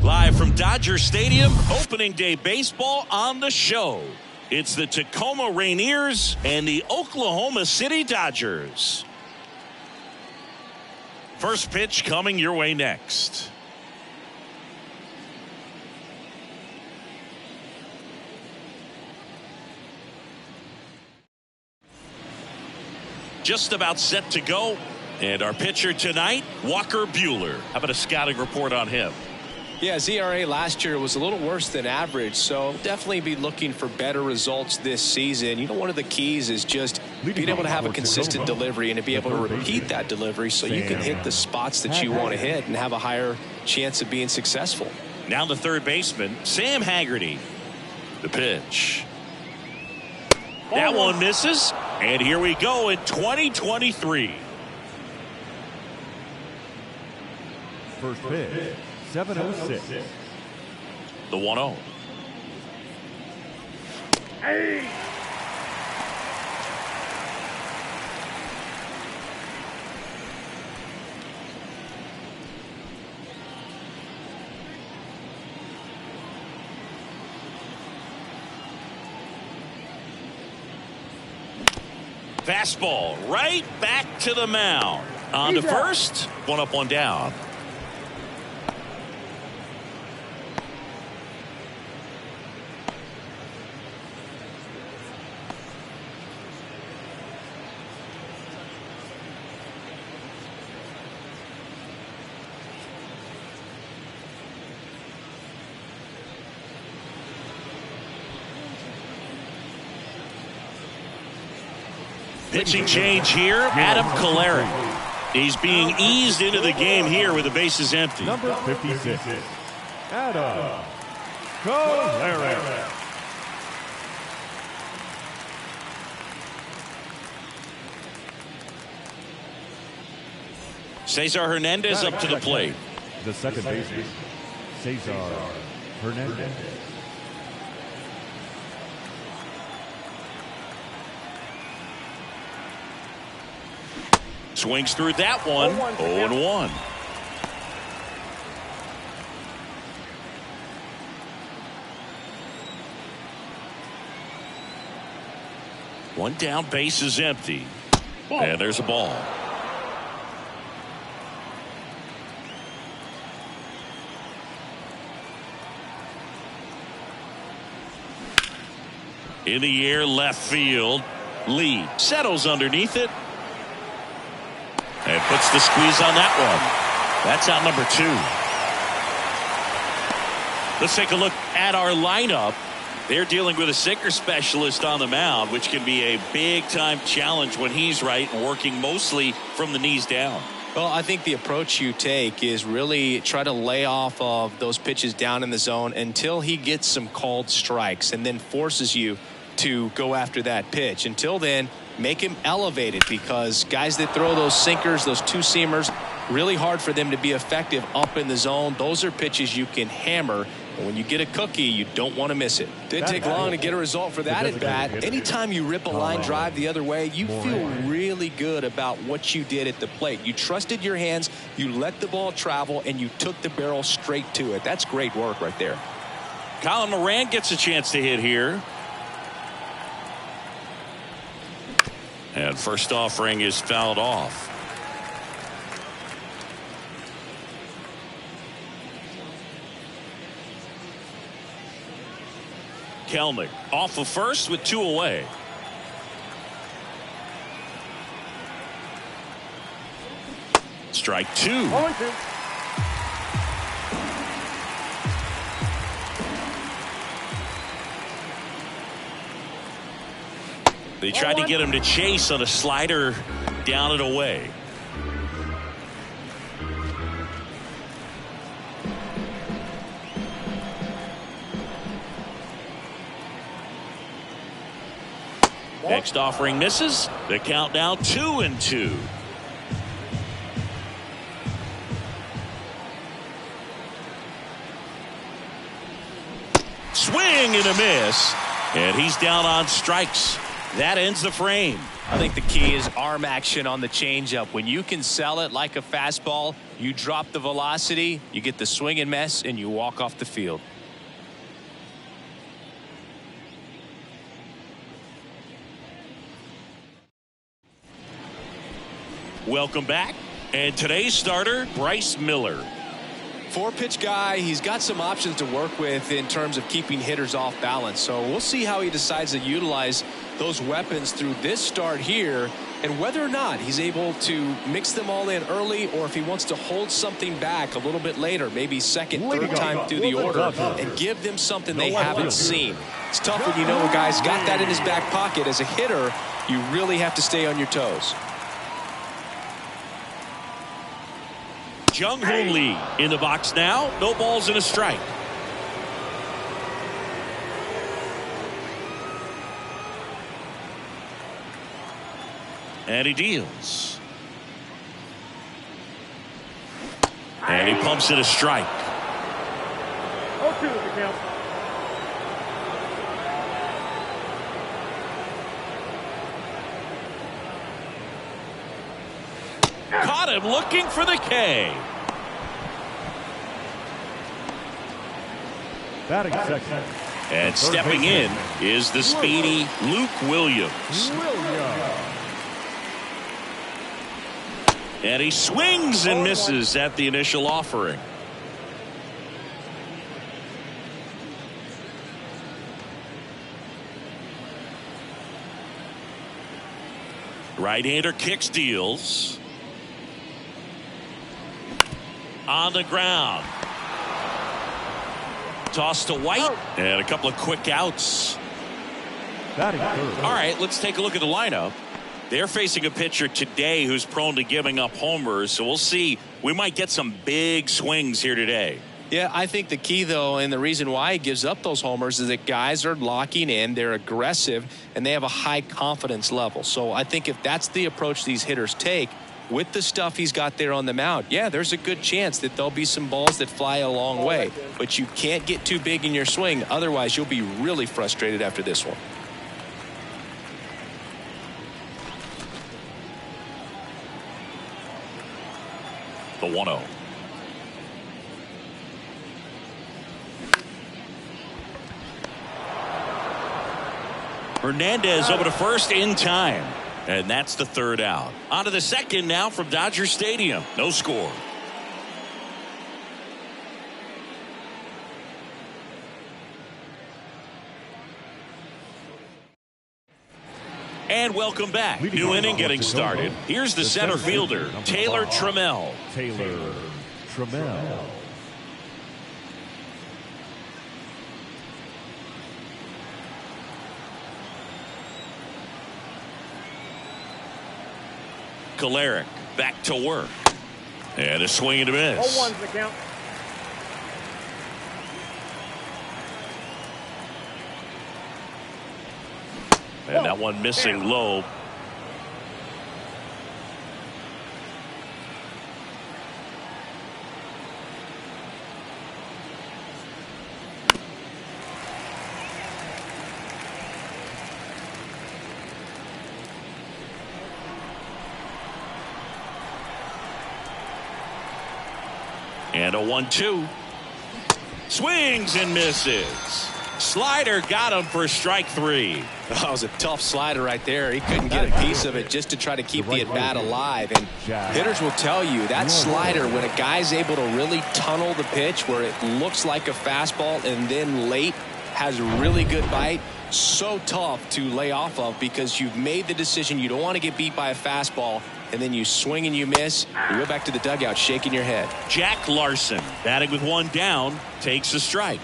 Live from Dodger Stadium, opening day baseball on the show. It's the Tacoma Rainiers and the Oklahoma City Dodgers. First pitch coming your way next. Just about set to go. And our pitcher tonight, Walker Buehler. How about a scouting report on him? Yeah, his ERA last year was a little worse than average, so definitely be looking for better results this season. You know, one of the keys is just being able to have a consistent delivery and to be able to repeat that delivery so you can hit the spots that you want to hit and have a higher chance of being successful. Now the third baseman, Sam Haggerty. The pitch. That one misses, and here we go in 2023. First pitch. 7:06. The 1-0. Hey. Fastball right back to the mound. On to first. One up, one down. Pitching change here, Adam Kolarek. He's being eased into the game here with the bases empty. Number 56, Adam Kolarek. Cesar Hernandez up to the plate. The second baseman, Cesar Hernandez. Swings through that one. 0-1. One down, base is empty. And there's a ball. In the air, left field. Lee settles underneath it. And puts the squeeze on that one. That's out number 2. Let's take a look at our lineup. They're dealing with a sinker specialist on the mound, which can be a big-time challenge when he's right and working mostly from the knees down. Well, I think the approach you take is really try to lay off of those pitches down in the zone until he gets some called strikes and then forces you to go after that pitch. Until then, make him elevated, because guys that throw those sinkers, those two-seamers, really hard for them to be effective up in the zone. Those are pitches you can hammer. And when you get a cookie, you don't want to miss it. Didn't take long to get a result for that at bat. Anytime you rip a line drive the other way, you feel really good about what you did at the plate. You trusted your hands, you let the ball travel, and you took the barrel straight to it. That's great work right there. Colin Moran gets a chance to hit here. And first offering is fouled off. Kelnick off of first with 2 away. Strike 2. They tried to get him to chase on a slider down and away. Next offering misses. The count now 2-2. Swing and a miss. And he's down on strikes. That ends the frame. I think the key is arm action on the changeup. When you can sell it like a fastball, you drop the velocity, you get the swing and miss, and you walk off the field. Welcome back. And today's starter, Bryce Miller. 4-pitch guy. He's got some options to work with in terms of keeping hitters off balance. So we'll see how he decides to utilize those weapons through this start here, and whether or not he's able to mix them all in early, or if he wants to hold something back a little bit later, maybe second, third time through the order, and give them something they haven't seen. It's tough when you know a guy's got that in his back pocket. As a hitter, you really have to stay on your toes. Jung-Hoon Lee in the box now. No balls and a strike. And he deals. And he pumps it a strike. 0-2 the count. Caught him looking for the K. Batting second. And stepping in is the speedy Luke Williams. And he swings and misses at the initial offering. Right-hander kicks, deals. On the ground. Toss to White. And a couple of quick outs. Batting third. All right, let's take a look at the lineup. They're facing a pitcher today who's prone to giving up homers, so we'll see. We might get some big swings here today. Yeah, I think the key, though, and the reason why he gives up those homers is that guys are locking in, they're aggressive, and they have a high confidence level. So I think if that's the approach these hitters take, with the stuff he's got there on the mound, yeah, there's a good chance that there'll be some balls that fly a long way. But you can't get too big in your swing, otherwise you'll be really frustrated after this one. The 1-0. Hernandez over to first in time. And that's the third out. On to the second now from Dodger Stadium. No score. And welcome back. New inning getting started. Here's the center fielder, Taylor Trammell. Taylor Trammell. Kolarek back to work. And a swing and a miss. 0-1's the count. And that one missing low. And a 1-2. Swings and misses. Slider got him for strike three. That was a tough slider right there. He couldn't get a piece of it just to try to keep the at-bat alive. And hitters will tell you that slider, when a guy's able to really tunnel the pitch where it looks like a fastball and then late has really good bite, so tough to lay off of because you've made the decision you don't want to get beat by a fastball, and then you swing and you miss. You go back to the dugout shaking your head. Jack Larson batting with one down takes a strike.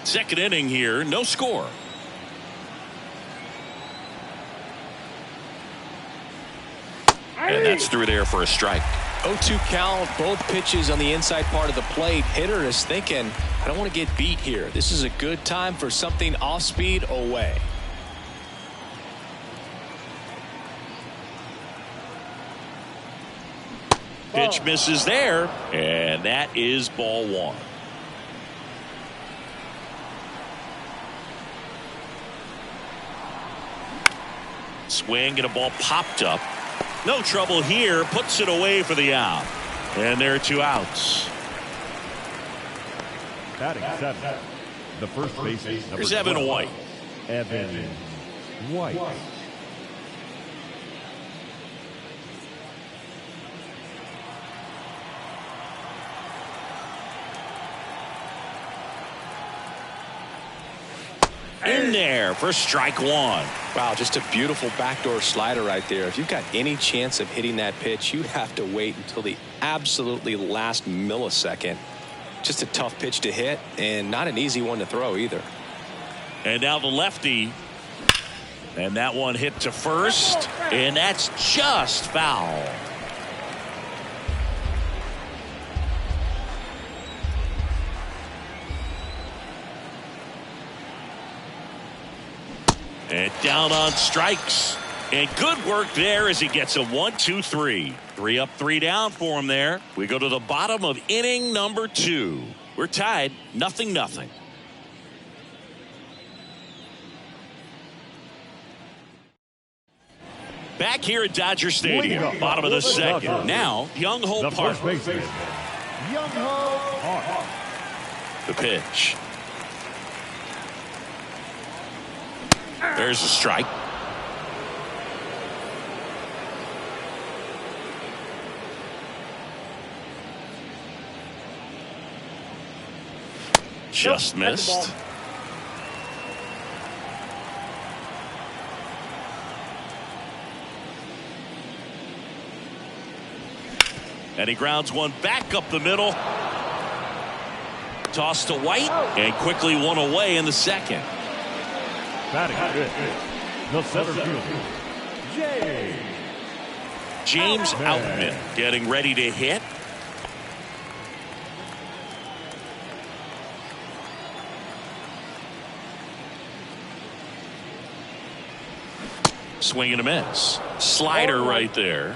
Second inning here, no score. And that's through there for a strike. 0-2 count, both pitches on the inside part of the plate. Hitter is thinking, I don't want to get beat here. This is a good time for something off speed away. Pitch misses there, and that is ball one. Swing and a ball popped up. No trouble here. Puts it away for the out. And there are two outs. Batting seven. The first baseman. Here's Evan White. Evan White. In there for strike one. Wow, just a beautiful backdoor slider right there. If you've got any chance of hitting that pitch, you have to wait until the absolutely last millisecond. Just a tough pitch to hit and not an easy one to throw either. And now the lefty. And that one hit to first. And that's just foul. And down on strikes. And good work there as he gets a 1-2-3. 3 up, 3 down for him there. We go to the bottom of inning number 2. We're tied 0-0. Back here at Dodger Stadium, bottom of the second. Now, Young-Ho Park. Young-Ho Park. The pitch. There's a strike. Just missed. And he grounds one back up the middle. Toss to White, and quickly one away in the second. Batting fifth. The center fielder, James Outman getting ready to hit. Swing and a miss. Slider right there.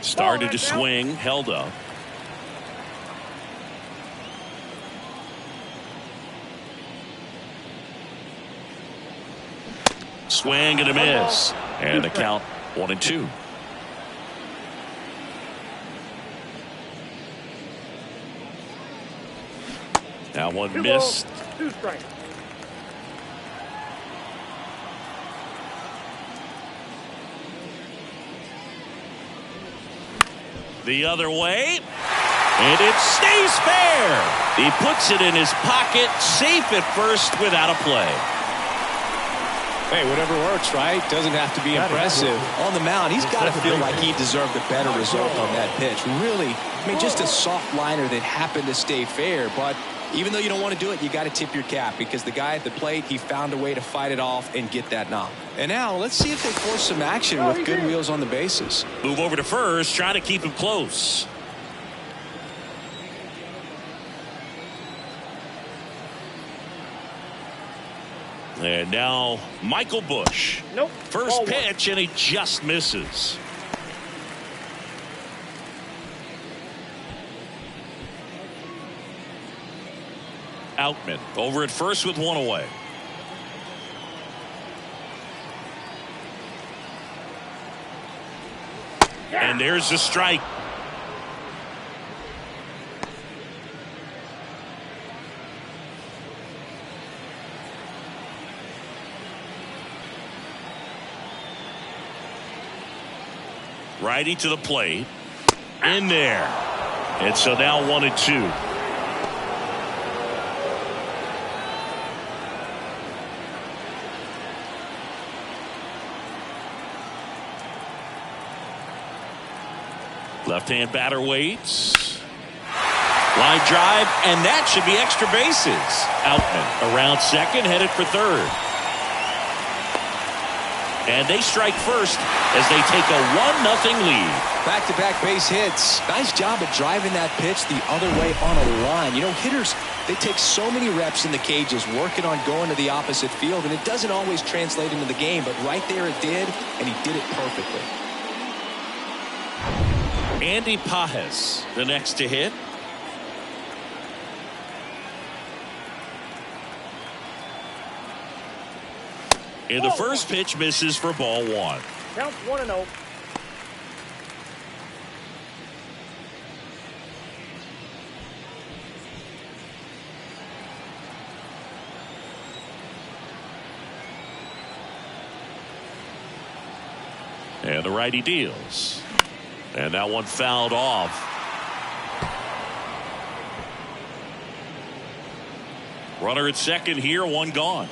Started to swing, held up. Swing and a miss. And the count 1-2. Now one missed. 2 strikes. The other way. And it stays fair. He puts it in his pocket, safe at first without a play. Hey, whatever works, right? Doesn't have to be impressive. On the mound, he's got to feel like he deserved a better result on that pitch. Really, I mean, just a soft liner that happened to stay fair. But even though you don't want to do it, you got to tip your cap because the guy at the plate, he found a way to fight it off and get that knock. And now let's see if they force some action with good wheels on the bases. Move over to first, trying to keep him close. And now Michael Busch. First pitch, and he just misses. Outman over at first with one away. And there's the strike. Righty to the plate. In there. And so now 1-2. Left-hand batter waits. Line drive, and that should be extra bases. Outman around second, headed for third. And they strike first as they take a 1-0 lead. Back-to-back base hits. Nice job at driving that pitch the other way on a line. You know, hitters they take so many reps in the cages working on going to the opposite field, and it doesn't always translate into the game, but right there it did, and he did it perfectly. Andy Pages, the next to hit. And the first pitch misses for ball one. Counts 1-0. And the righty deals. And that one fouled off. Runner at second here, one gone.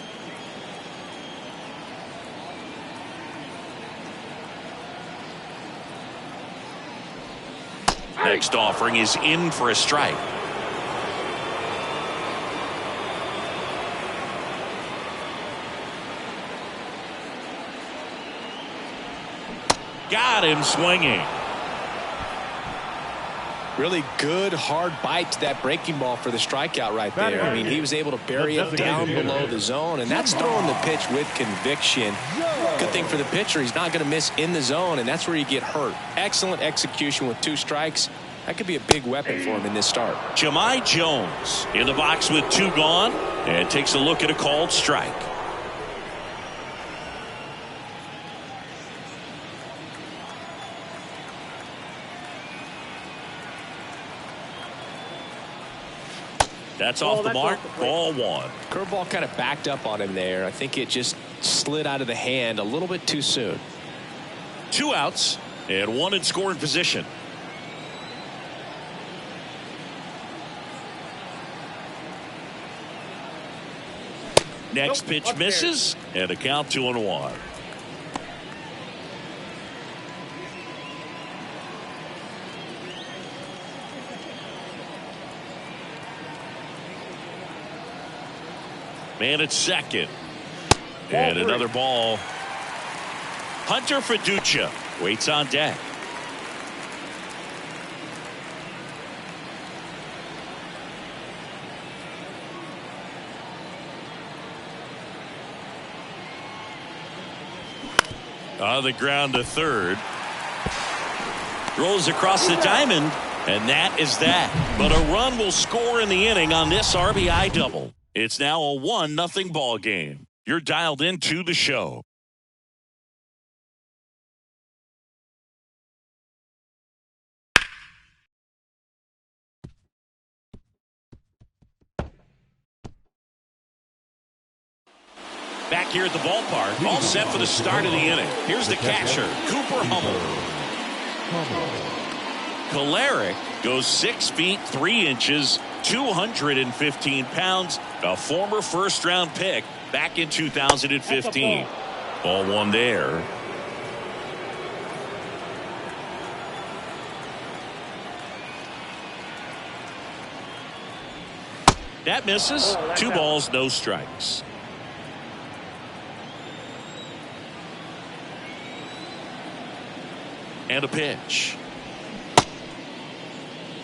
Next offering is in for a strike. Got him swinging. Really good hard bite to that breaking ball for the strikeout right there. I mean, he was able to bury it down below the zone, and that's throwing the pitch with conviction. Good thing for the pitcher, he's not going to miss in the zone, and that's where you get hurt. Excellent execution with 2 strikes. That could be a big weapon for him in this start. Jahmai Jones in the box with 2 gone and takes a look at a called strike. That's off the mark. Ball one. Curveball kind of backed up on him there. I think it just slid out of the hand a little bit too soon. 2 outs and 1 in scoring position. Next pitch misses and a count 2-1. Man at second. And another ball. Hunter Fiducia waits on deck. On the ground to third. Rolls across the diamond, and that is that. But a run will score in the inning on this RBI double. It's now a 1-0 ball game. You're dialed into the show. Back here at the ballpark, all set for the start of the inning. Here's the catcher, Cooper Hummel. Kolarek goes 6 feet 3 inches, 215 pounds, a former first-round pick back in 2015. Ball one there. That misses. 2 balls, no strikes. And a pitch.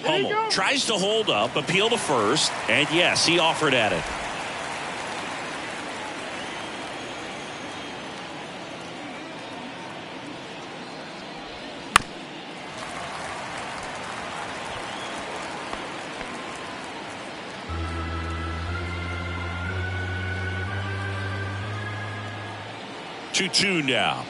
Hummel tries to hold up, appeal to first, and yes, he offered at it. Two now.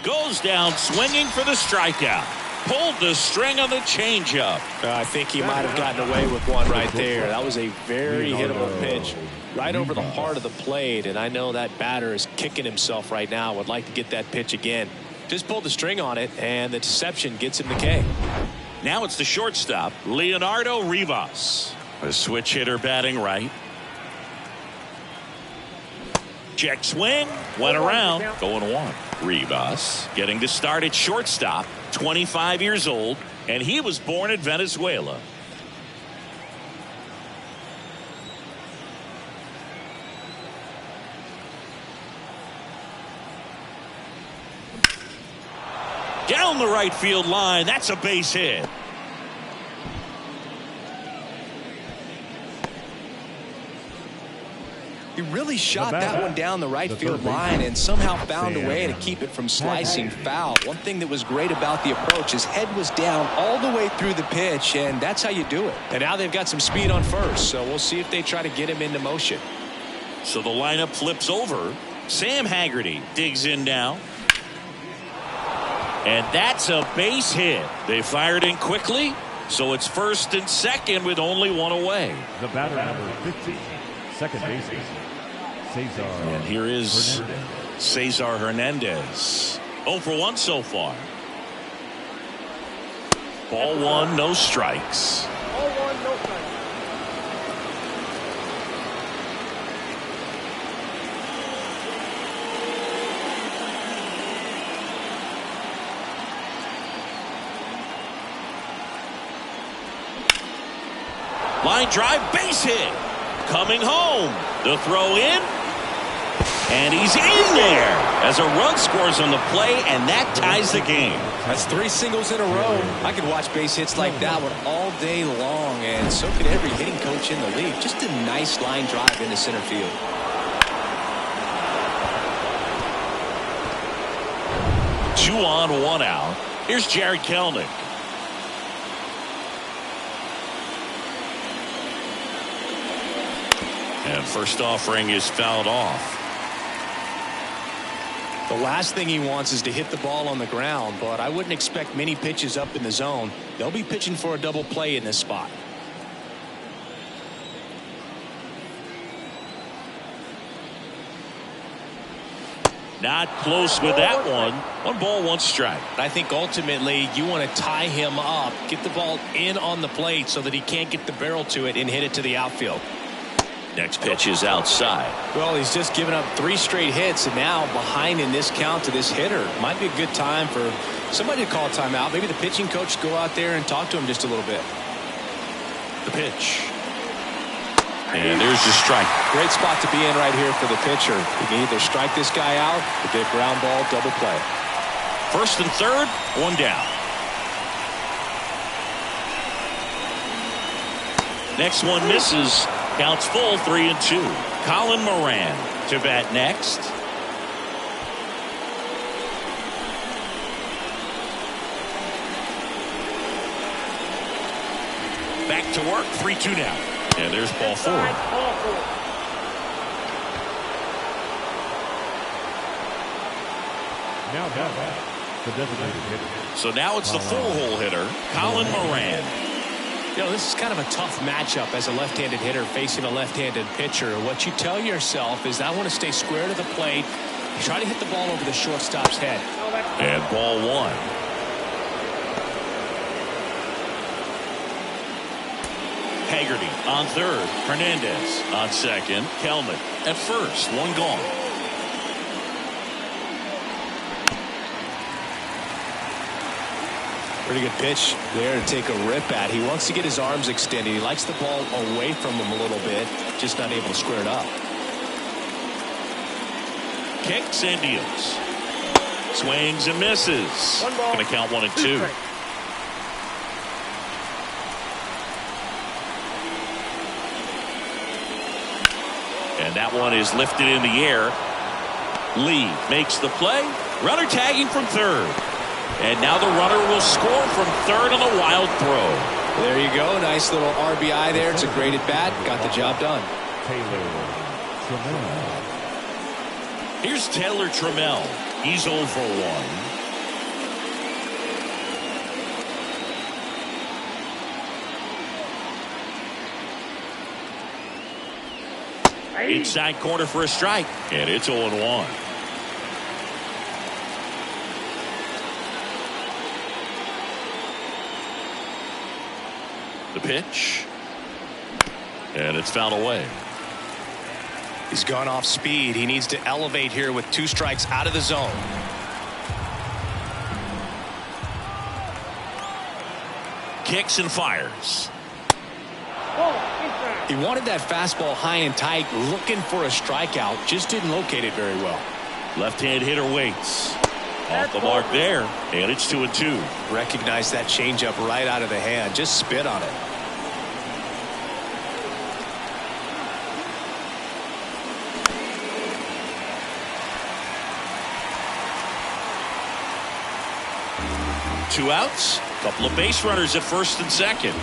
Goes down swinging for the strikeout. Pulled the string on the changeup. I think he might have gotten away with one right there. That was a very hittable pitch right over the heart of the plate, and I know that batter is kicking himself right now. Would like to get that pitch again. Just pulled the string on it, and the deception gets him the K. Now it's the shortstop, Leonardo Rivas. A switch hitter batting right. Check swing. Went around. Going one. Rivas getting to start at shortstop. 25 years old. And he was born in Venezuela. Down the right field line. That's a base hit. He really shot that one down the right field line and somehow found a way to keep it from slicing foul. One thing that was great about the approach, his head was down all the way through the pitch, and that's how you do it. And now they've got some speed on first, so we'll see if they try to get him into motion. So the lineup flips over. Sam Haggerty digs in now. And that's a base hit. They fired in quickly, so it's first and second with only one away. The batter number 15, second baseman, Cesar. And here is Cesar Hernandez. 0 for 1 so far. Ball one, no strikes. Ball one, no strikes. Line drive, base hit. Coming home. The throw in. And he's in there as a run scores on the play, and that ties the game. That's 3 singles in a row. I could watch base hits like that one all day long, and so could every hitting coach in the league. Just a nice line drive into center field. Two on, one out. Here's Jarred Kelenic. And first offering is fouled off. The last thing he wants is to hit the ball on the ground, but I wouldn't expect many pitches up in the zone. They'll be pitching for a double play in this spot. Not close with that one. 1 ball, 1 strike. I think ultimately you want to tie him up, get the ball in on the plate so that he can't get the barrel to it and hit it to the outfield. Next pitch is outside. Well, he's just given up 3 straight hits, and now behind in this count to this hitter. Might be a good time for somebody to call a timeout. Maybe the pitching coach go out there and talk to him just a little bit. The pitch. And there's the strike. Great spot to be in right here for the pitcher. You can either strike this guy out or get ground ball, double play. First and third, 1 down. Next one misses. Counts full, 3-2. Colin Moran to bat next. Back to work, 3-2 now. And there's ball 4. Now the designated hitter. So now it's the full-hole hitter, Colin Moran. You know, this is kind of a tough matchup as a left-handed hitter facing a left-handed pitcher. What you tell yourself is, I want to stay square to the plate, try to hit the ball over the shortstop's head. And ball 1. Haggerty on third. Hernandez on second. Kelenic at first. 1 gone. Pretty good pitch there to take a rip at. He wants to get his arms extended. He likes the ball away from him a little bit, just not able to square it up. Kicks and deals. Swings and misses. Going to count 1 and 2. And that one is lifted in the air. Lee makes the play. Runner tagging from third. And now the runner will score from third on a wild throw. There you go. Nice little RBI there. It's a great at bat. Got the job done. Taylor Trammell. Here's Taylor Trammell. He's 0 for 1. Inside corner for a strike. And it's 0-1. The pitch. And it's fouled away. He's gone off speed. He needs to elevate here with 2 strikes out of the zone. Kicks and fires. He wanted that fastball high and tight, looking for a strikeout. Just didn't locate it very well. Left-hand hitter waits. Off the mark there, and it's 2-2. Recognize that changeup right out of the hand. Just spit on it. Two outs, couple of base runners at first and second.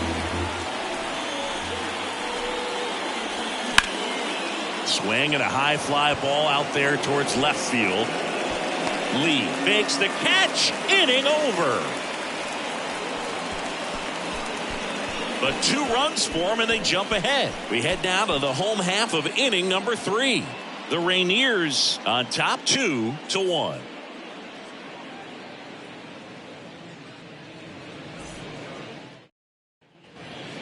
Swing and a high fly ball out there towards left field. Lee makes the catch. Inning over. But 2 runs for him and they jump ahead. We head now to the home half of inning number 3. The Rainiers on top 2-1.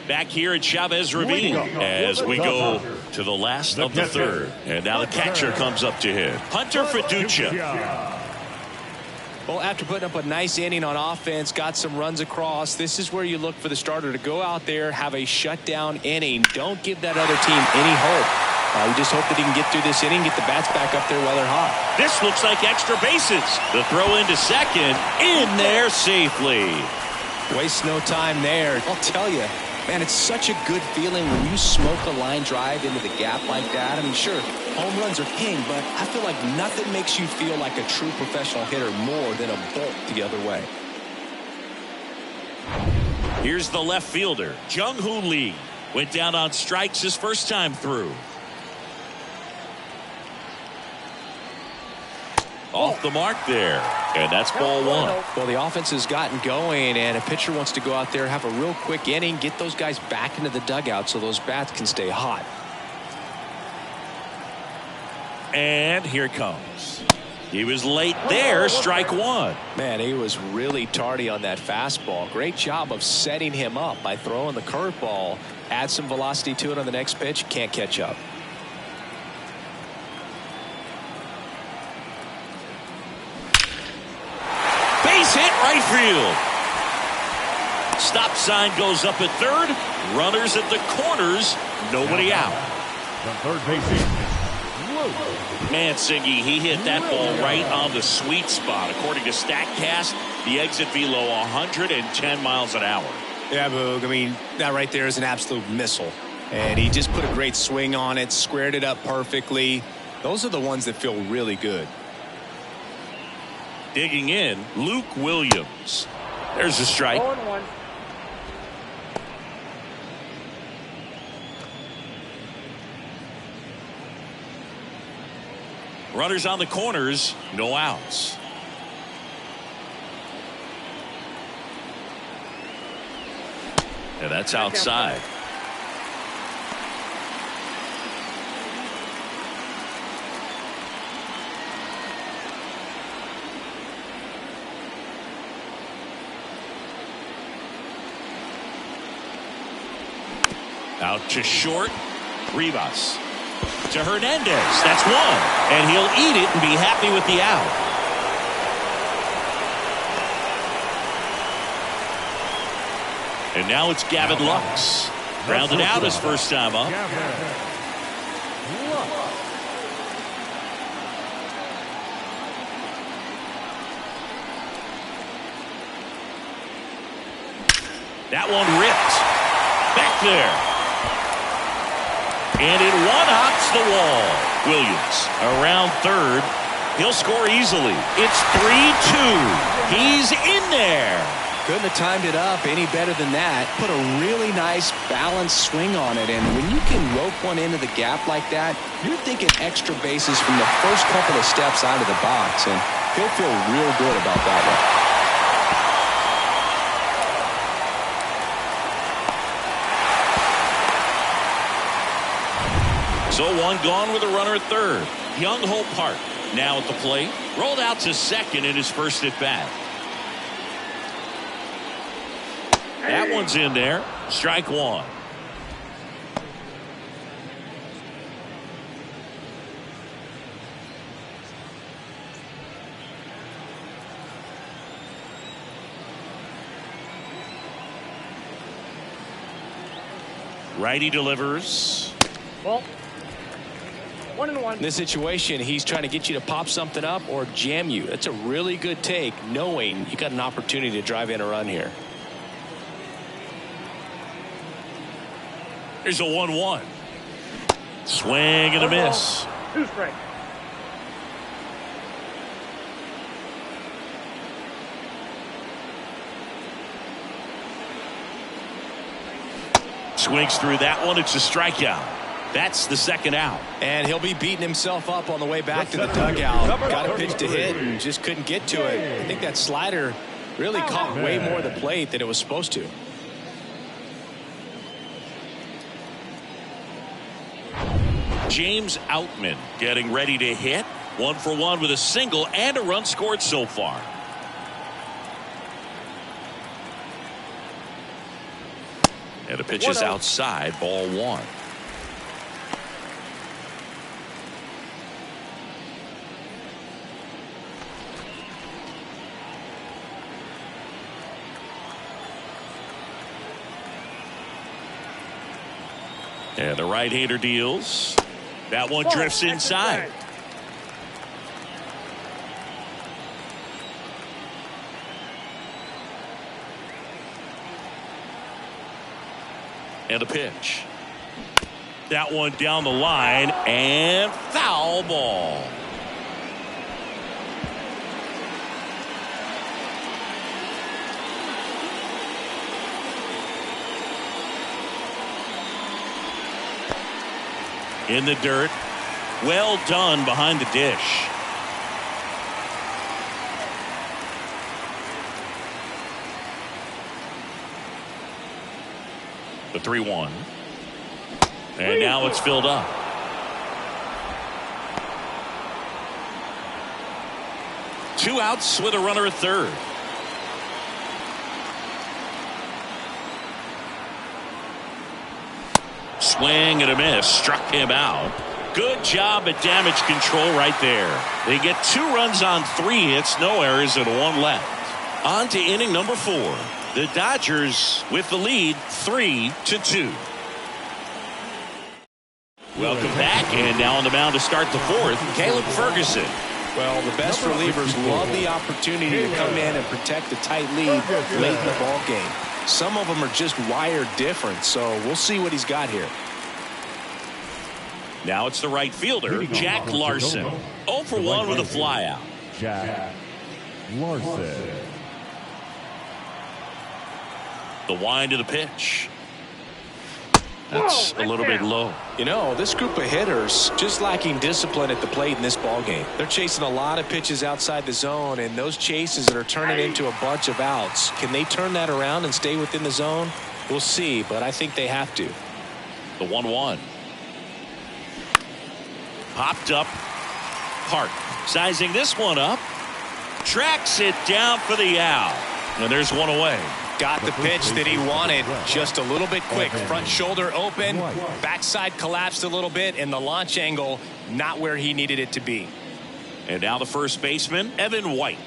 Back here at Chavez Ravine as we go to the last of the third. And now the catcher comes up to hit. Hunter Fiducia. Well, after putting up a nice inning on offense, got some runs across, this is where you look for the starter to go out there, have a shutdown inning. Don't give that other team any hope. We just hope that he can get through this inning, get the bats back up there while they're hot. This looks like extra bases. The throw into second, in there safely. Waste no time there. I'll tell you, man, it's such a good feeling when you smoke a line drive into the gap like that. I mean, sure, home runs are king, but I feel like nothing makes you feel like a true professional hitter more than a bolt the other way. Here's the left fielder, Jung-Hoo Lee. Went down on strikes his first time through. Off the mark there, and that's ball 1. Well, the offense has gotten going, and a pitcher wants to go out there, have a real quick inning, get those guys back into the dugout so those bats can stay hot. And here it comes. He was late there, strike 1. Man, he was really tardy on that fastball. Great job of setting him up by throwing the curveball. Add some velocity to it on the next pitch, can't catch up. Base hit right field. Stop sign goes up at third. Runners at the corners. Nobody out. The third baseman, Mancini, he hit that ball right on the sweet spot. According to StatCast, the exit velo 110 miles an hour. Yeah, Boog. I mean, that right there is an absolute missile. And he just put a great swing on it, squared it up perfectly. Those are the ones that feel really good. Digging in, Luke Williams. There's a strike. 0-1. Runners on the corners, no outs. And that's outside. Out to short, Rivas. To Hernandez, that's 1. And he'll eat it and be happy with the out. And now it's Gavin Lux. Grounded out his first time up. That one ripped. Back there. And it one-hops the wall. Williams around third. He'll score easily. It's 3-2. He's in there. Couldn't have timed it up any better than that. Put a really nice balanced swing on it. And when you can rope one into the gap like that, you're thinking extra bases from the first couple of steps out of the box. And he'll feel real good about that one. So 1 gone with a runner at third. Young-Ho Park now at the plate. Rolled out to second in his first at bat. That one's in there. Strike 1. Righty delivers. Well, 1-1. In this situation, he's trying to get you to pop something up or jam you. That's a really good take, knowing you got an opportunity to drive in a run here. Here's a 1-1. Swing and a miss. 2 strikes. Swings through that one. It's a strikeout. That's the second out. And he'll be beating himself up on the way back to the dugout. Got a pitch to hit and just couldn't get to it. I think that slider really caught way more of the plate than it was supposed to. James Outman getting ready to hit. 1 for 1 with a single and a run scored so far. And the pitch is outside, ball 1. And the right-hander deals. That one drifts inside. And a pitch. That one down the line and foul ball. In the dirt. Well done behind the dish. The 3-1. And now it's filled up. Two outs with a runner at third. Swing and a miss. Struck him out. Good job at damage control right there. They get 2 runs on 3 hits, no errors, and 1 left. On to inning number 4. The Dodgers with the lead 3-2. Welcome back, and now on the mound to start the 4th, Caleb Ferguson. Well, the best relievers love the opportunity to come in and protect a tight lead late in the ball game. Some of them are just wired different, so we'll see what he's got here. Now it's the right fielder, Jack Larson. 0 for 1 with a flyout. Jack Larson. The wind of the pitch. That's a little bit low. You know, this group of hitters just lacking discipline at the plate in this ball game. They're chasing a lot of pitches outside the zone, and those chases that are turning into a bunch of outs. Can they turn that around and stay within the zone? We'll see, but I think they have to. The 1-1. Popped up. Park sizing this one up. Tracks it down for the out. And there's one away. Got the pitch that he wanted, just a little bit quick. Front shoulder open, backside collapsed a little bit, and the launch angle not where he needed it to be. And now the first baseman, Evan White.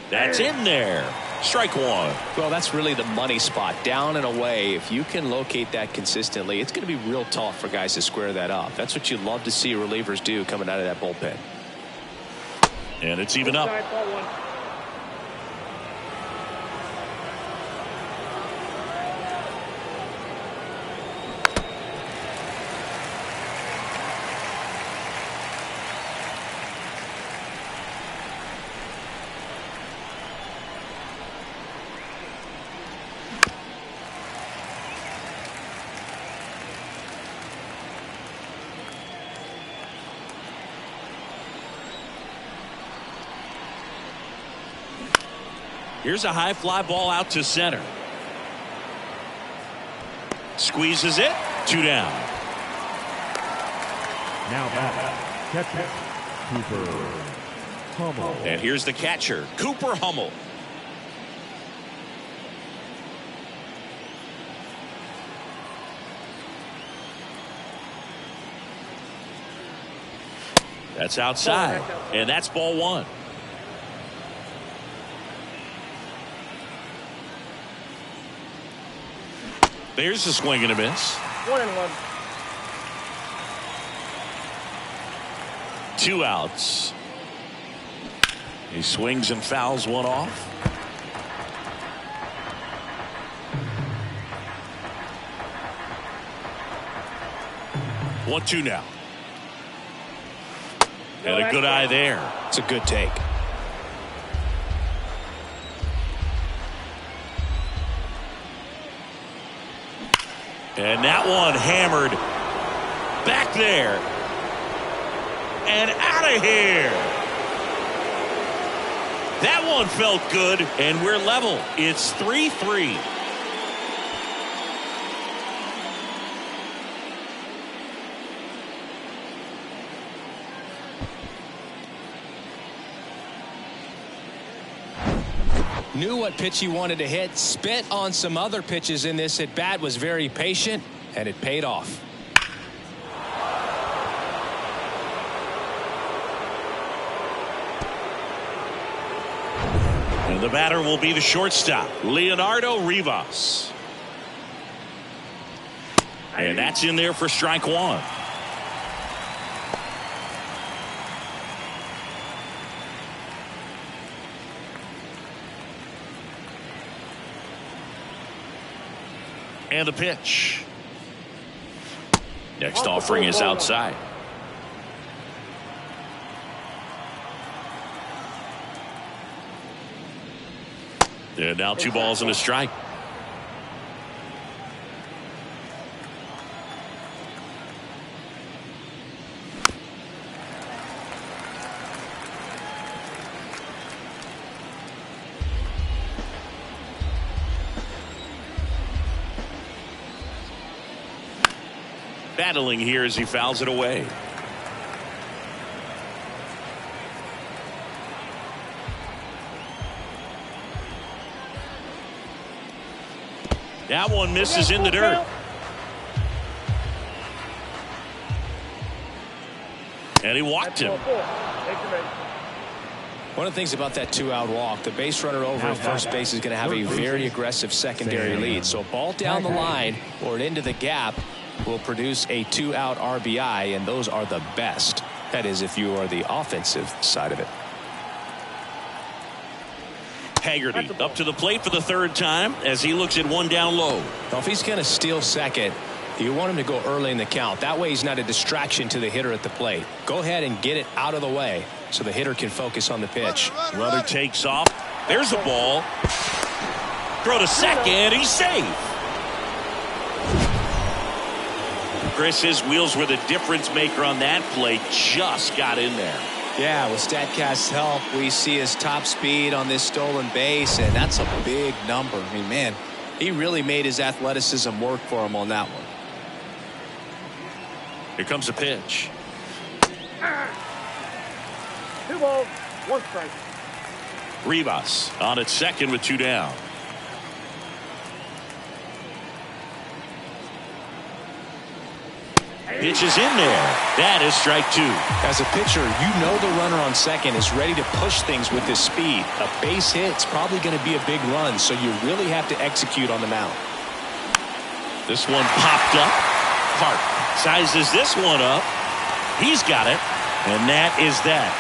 That's in there. Strike 1. Well, that's really the money spot. Down and away. If you can locate that consistently, it's going to be real tough for guys to square that up. That's what you love to see relievers do coming out of that bullpen. And it's even up. Here's a high fly ball out to center. Squeezes it. 2 down. Now back, catcher, Cooper Hummel. And here's the catcher, Cooper Hummel. That's outside, and that's ball one. There's a swing and a miss. 1-1. 2 outs. He swings and fouls one off. One, two now. And a good eye there. It's a good take. And that one hammered back there and out of here. That one felt good, and we're level. It's 3-3. Knew what pitch he wanted to hit, spit on some other pitches in this at bat, was very patient, and it paid off. And the batter will be the shortstop, Leonardo Rivas. And that's in there for strike one. And the pitch. Next offering is outside. And now 2 balls and a strike. Battling here as he fouls it away. That one misses in the dirt. And he walked him. One of the things about that 2-out walk, the base runner over at first base is going to have a very aggressive secondary lead. So a ball down the line or into the gap will produce a 2-out RBI, and those are the best. That is, if you are the offensive side of it. Haggerty up to the plate for the 3rd time as he looks at one down low. Now, if he's going to steal second, you want him to go early in the count. That way he's not a distraction to the hitter at the plate. Go ahead and get it out of the way so the hitter can focus on the pitch. Runner takes off. There's a ball. Throw to second. He's safe. Chris, his wheels were the difference maker on that play. Just got in there. Yeah, with StatCast's help, we see his top speed on this stolen base, and that's a big number. I mean, man, he really made his athleticism work for him on that one. Here comes a pitch. 2 balls, 1 strike. Rivas on at second with 2 down. Pitch is in there. That is strike 2. As a pitcher, you know the runner on second is ready to push things with his speed. A base hit's probably going to be a big run, so you really have to execute on the mound. This one popped up. Hart sizes this one up. He's got it. And that is that.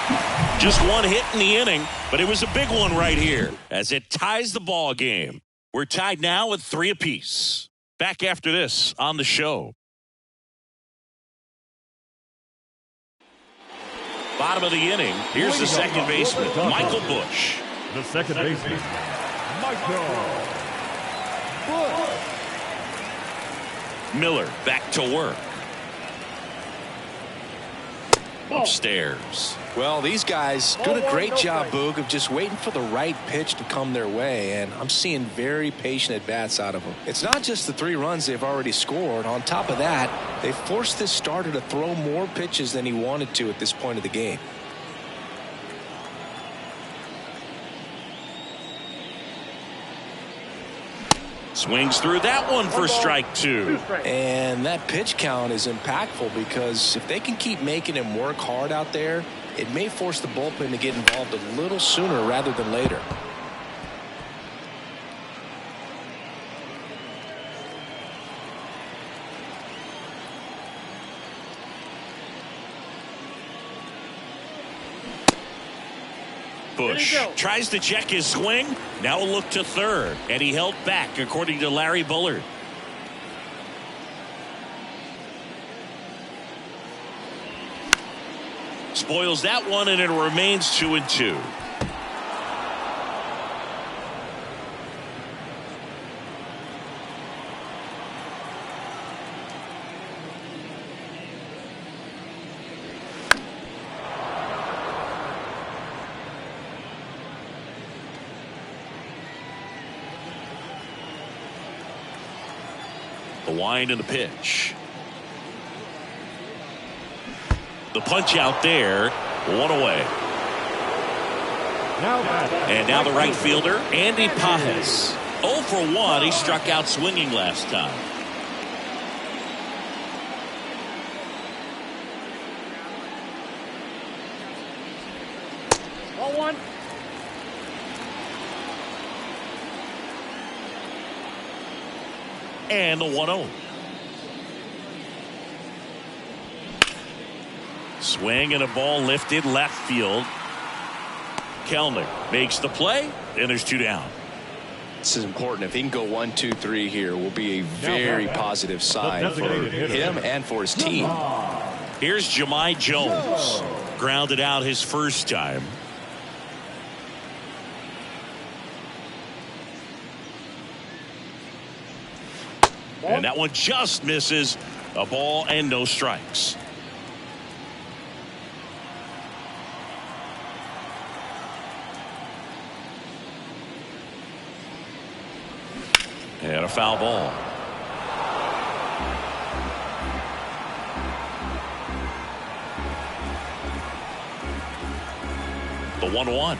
Just one hit in the inning, but it was a big one right here as it ties the ball game. We're tied now with 3 apiece. Back after this on the show. Bottom of the inning. Here's the second baseman, Michael Busch. The second baseman, Michael Busch. Miller back to work. Upstairs. Well, these guys do a great job, Boog, of just waiting for the right pitch to come their way, and I'm seeing very patient at-bats out of them. It's not just the 3 runs they've already scored. On top of that, they forced this starter to throw more pitches than he wanted to at this point of the game. Swings through that one for strike two. And that pitch count is impactful because if they can keep making him work hard out there, it may force the bullpen to get involved a little sooner rather than later. Bush tries to check his swing. Now a look to third, and he held back according to Larry Bullard. Spoils that one, and it remains 2-2. The wind and the pitch. The punch out there, one away. And now the right fielder, Andy Pages. 0 for 1. He struck out swinging last time. Ball one. And the 1-0. Swing and a ball lifted left field. Kelenic makes the play, and there's 2 down. This is important. If he can go 1, 2, 3 here, will be a very positive sign for him and for his team. Here's Jahmai Jones. Grounded out his first time. And that one just misses. A ball and no strikes. And a foul ball. The 1-1.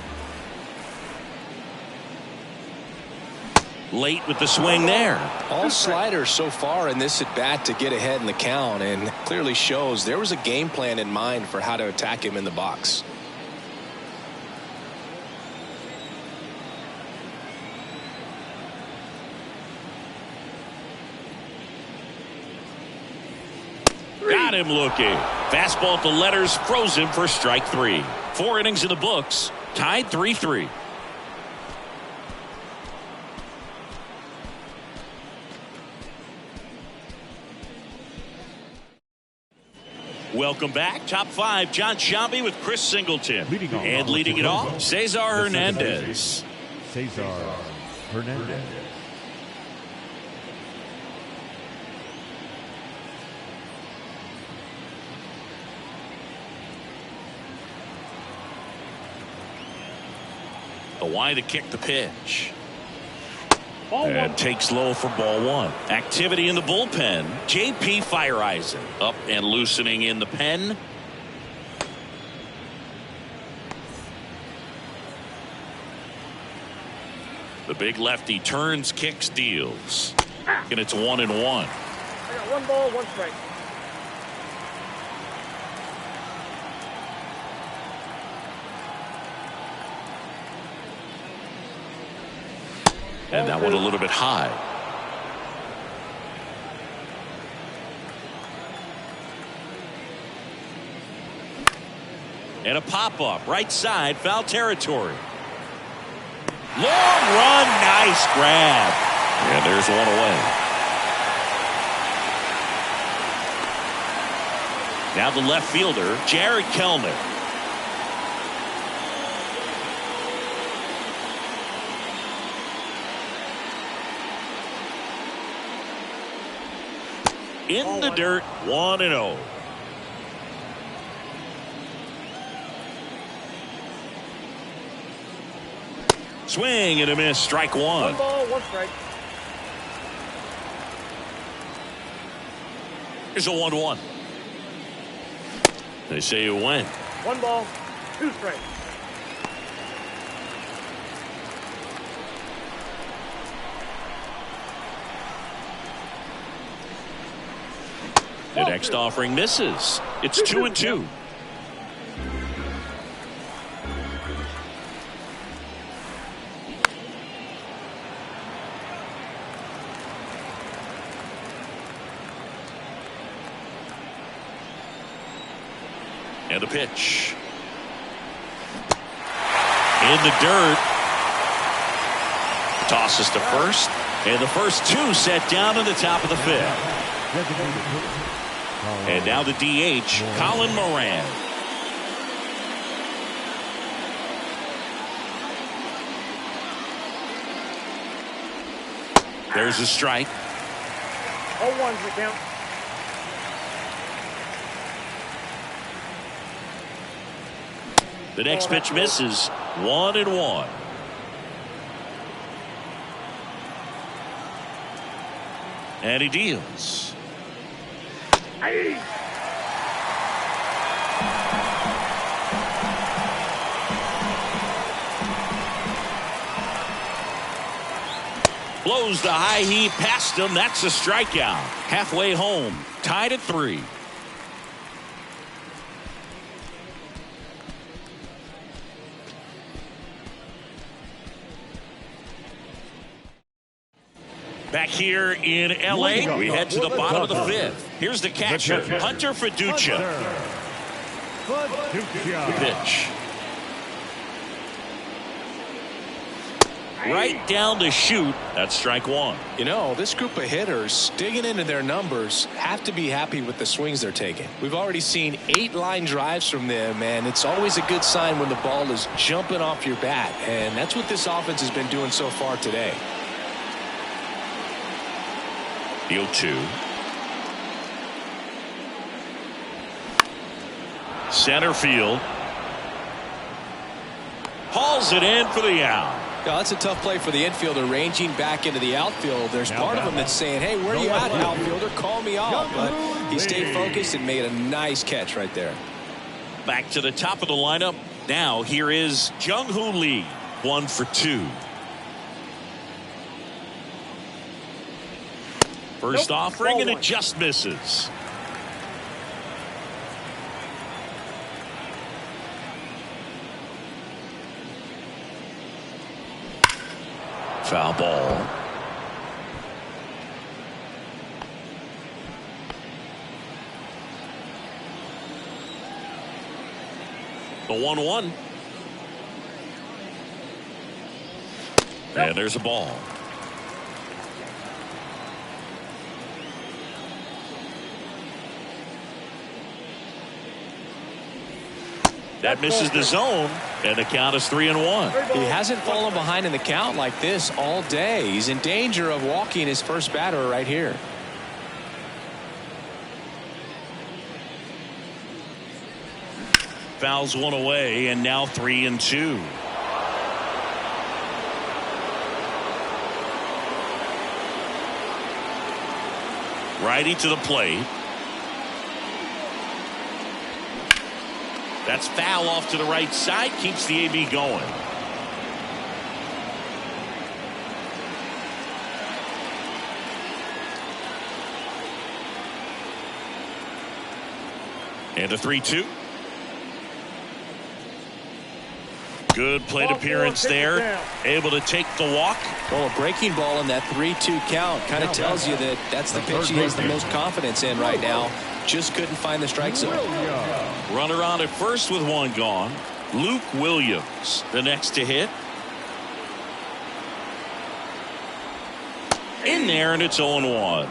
Late with the swing there. All sliders so far in this at bat to get ahead in the count, and clearly shows there was a game plan in mind for how to attack him in the box. Got him looking. Fastball at the letters, frozen for strike 3. 4 innings in the books, tied 3-3. Welcome back. Top 5, John Sciambi with Chris Singleton. Leading it off, Cesar Hernandez. Cesar Hernandez. The wind to kick the pitch. And takes low for ball 1. Activity in the bullpen. J.P. Feyereisen up and loosening in the pen. The big lefty turns, kicks, deals. And it's 1-1. I got 1 ball, 1 strike. And that one a little bit high. And a pop-up, right side, foul territory. Long run, nice grab. And there's 1 away. Now the left fielder, Jarred Kelenic. In the dirt, 1-0. Swing and a miss, strike 1. 1 ball, 1 strike. Here's a 1-1. They say you win. 1 ball, 2 strikes. The next offering misses. It's 2-2. And the pitch. In the dirt. Tosses to first. And the first two set down in the top of the fifth. And now the DH, Colin Moran. There's a strike. 0-1's the count. The next pitch misses. 1-1. And he deals. Blows the high heat past him. That's a strikeout. Halfway home. Tied at 3. Back here in L.A., we head to the bottom of the fifth. Here's the catcher, Hunter Fiducia. Pitch. Right down to shoot. That's strike one. You know, this group of hitters digging into their numbers have to be happy with the swings they're taking. We've already seen 8 line drives from them, and it's always a good sign when the ball is jumping off your bat. And that's what this offense has been doing so far today. The 0-2. Center field. Hauls it in for the out. Yeah, that's a tough play for the infielder, ranging back into the outfield. There's part of him that's saying, hey, where are you at, outfielder? Call me off. But he stayed focused and made a nice catch right there. Back to the top of the lineup. Now here is Jung-Hoo Lee. 1 for 2. First offering, and it just misses. Foul ball. The 1-1. And there's a ball. That misses the zone, and the count is 3-1. He hasn't fallen behind in the count like this all day. He's in danger of walking his first batter right here. Fouls one away, and now 3-2. Righty to the plate. That's foul off to the right side. Keeps the AB going. And a 3-2. Good plate appearance there. Able to take the walk. Well, a breaking ball in that 3-2 count kind of tells you that that's the pitch he has the most confidence in right now. Just couldn't find the strike zone. Runner on at first with one gone. Luke Williams, the next to hit. In there, and it's 0-1.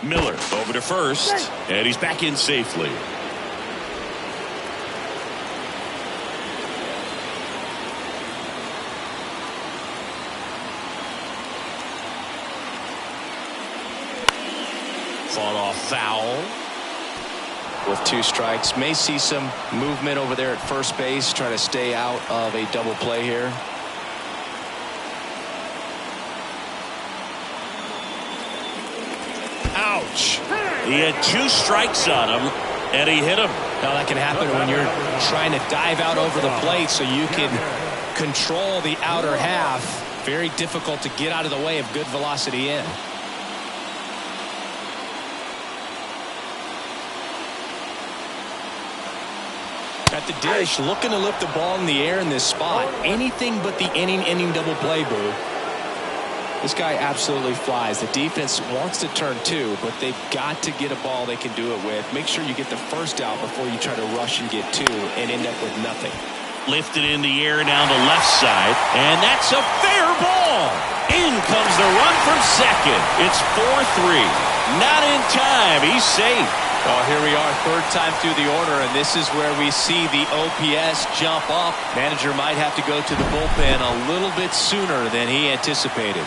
Miller over to first, and he's back in safely. Fought off foul. With 2 strikes, may see some movement over there at first base, try to stay out of a double play here. Ouch. He had 2 strikes on him, and he hit him. Now that can happen when you're trying to dive out over the plate so you can control the outer half. Very difficult to get out of the way of good velocity in. At the dish, looking to lift the ball in the air in this spot. Anything but the inning double play, Boo. This guy absolutely flies. The defense wants to turn two, but they've got to get a ball they can do it with. Make sure you get the first out before you try to rush and get two and end up with nothing. Lifted in the air down the left side, and that's a fair ball. In comes the run from second. It's 4-3. Not in time. He's safe. Well, here we are, third time through the order, and this is where we see the OPS jump up. Manager might have to go to the bullpen a little bit sooner than he anticipated.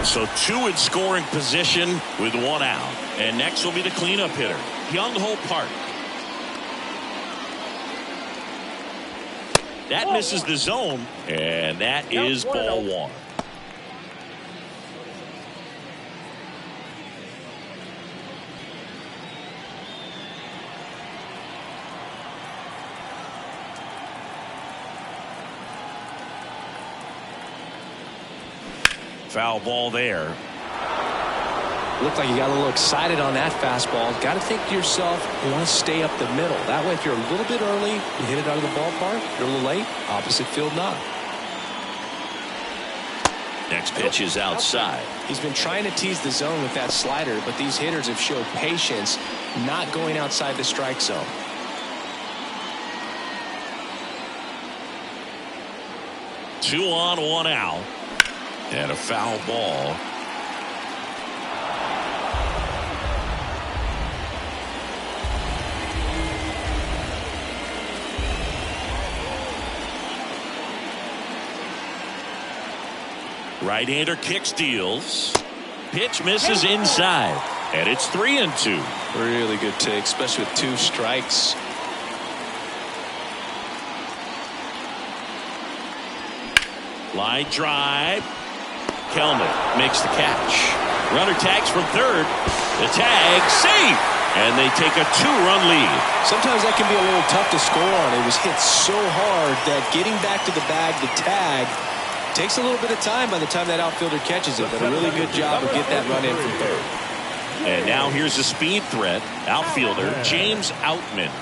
So two in scoring position with one out. And next will be the cleanup hitter, Young-Ho Park. That misses the zone, and that is ball one. Foul ball there. Looked like you got a little excited on that fastball. Got to think to yourself, you want to stay up the middle. That way, if you're a little bit early, you hit it out of the ballpark. If you're a little late, opposite field not. Next pitch is outside. He's been trying to tease the zone with that slider, but these hitters have showed patience, not going outside the strike zone. Two on, one out. And a foul ball. Right-hander kicks, deals. Pitch misses inside. And it's 3-2. Really good take, especially with two strikes. Line drive. Kelman makes the catch. Runner tags from third. The tag, safe. And they take a two-run lead. Sometimes that can be a little tough to score on. It was hit so hard that getting back to the bag, the tag, takes a little bit of time by the time that outfielder catches it. But a really good job to get that run in from third. And now here's a speed threat. Outfielder James Outman.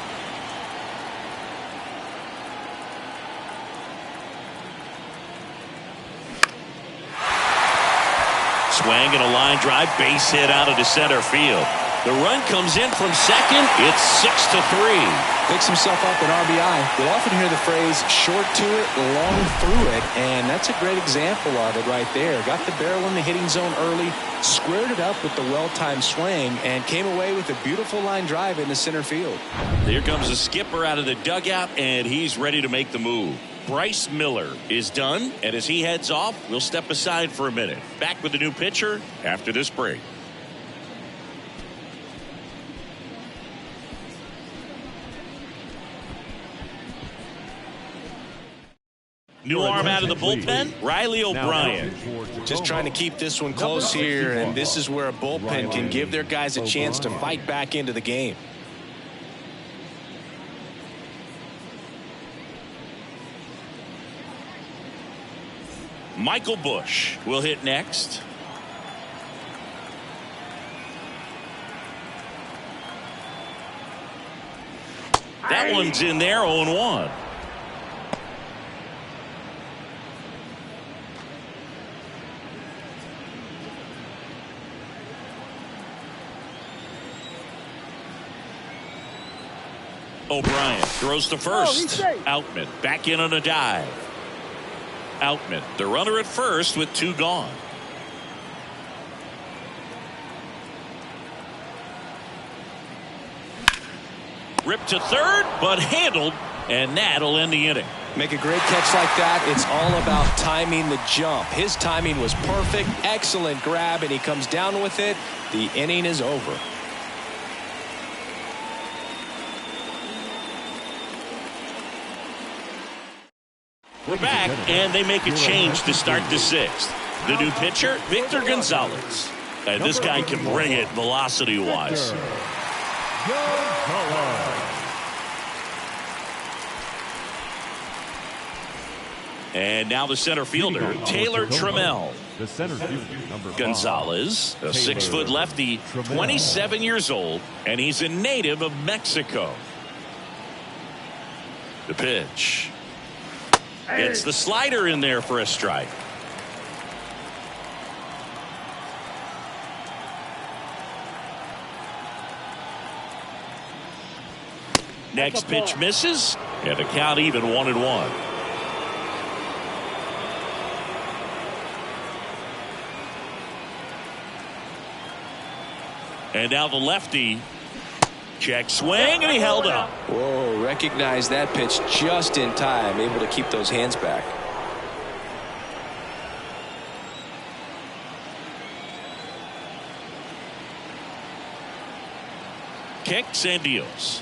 Swing and a line drive, base hit out of the center field. The run comes in from second. It's 6-3. Picks himself up an RBI. You'll often hear the phrase short to it, long through it, and that's a great example of it right there. Got the barrel in the hitting zone early, squared it up with the well-timed swing, and came away with a beautiful line drive into center field. Here comes the skipper out of the dugout, and he's ready to make the move. Bryce Miller is done, and as he heads off, we'll step aside for a minute. Back with the new pitcher after this break. New arm out of the bullpen, Riley O'Brien. Just trying to keep this one close here, and this is where a bullpen can give their guys a chance to fight back into the game. Michael Busch will hit next. That one's in there, 0-1. O'Brien throws to first. Outman back in on a dive. Outman, the runner at first with two gone. Ripped to third, but handled, and that'll end the inning. Make a great catch like that. It's all about timing the jump. His timing was perfect. Excellent grab, and he comes down with it. The inning is over. We're back, and they make a change to start the sixth. The new pitcher, Victor Gonzalez. And this guy can bring it velocity-wise. And now the center fielder, Taylor Trammell. The center fielder, number 5. Gonzalez, a 6-foot lefty, 27 years old, and he's a native of Mexico. The pitch. It's the slider in there for a strike. Next pitch misses, and the count even 1-1. And now the lefty. Check swing, and he held up. Whoa, recognize that pitch just in time, able to keep those hands back. Kicks and deals.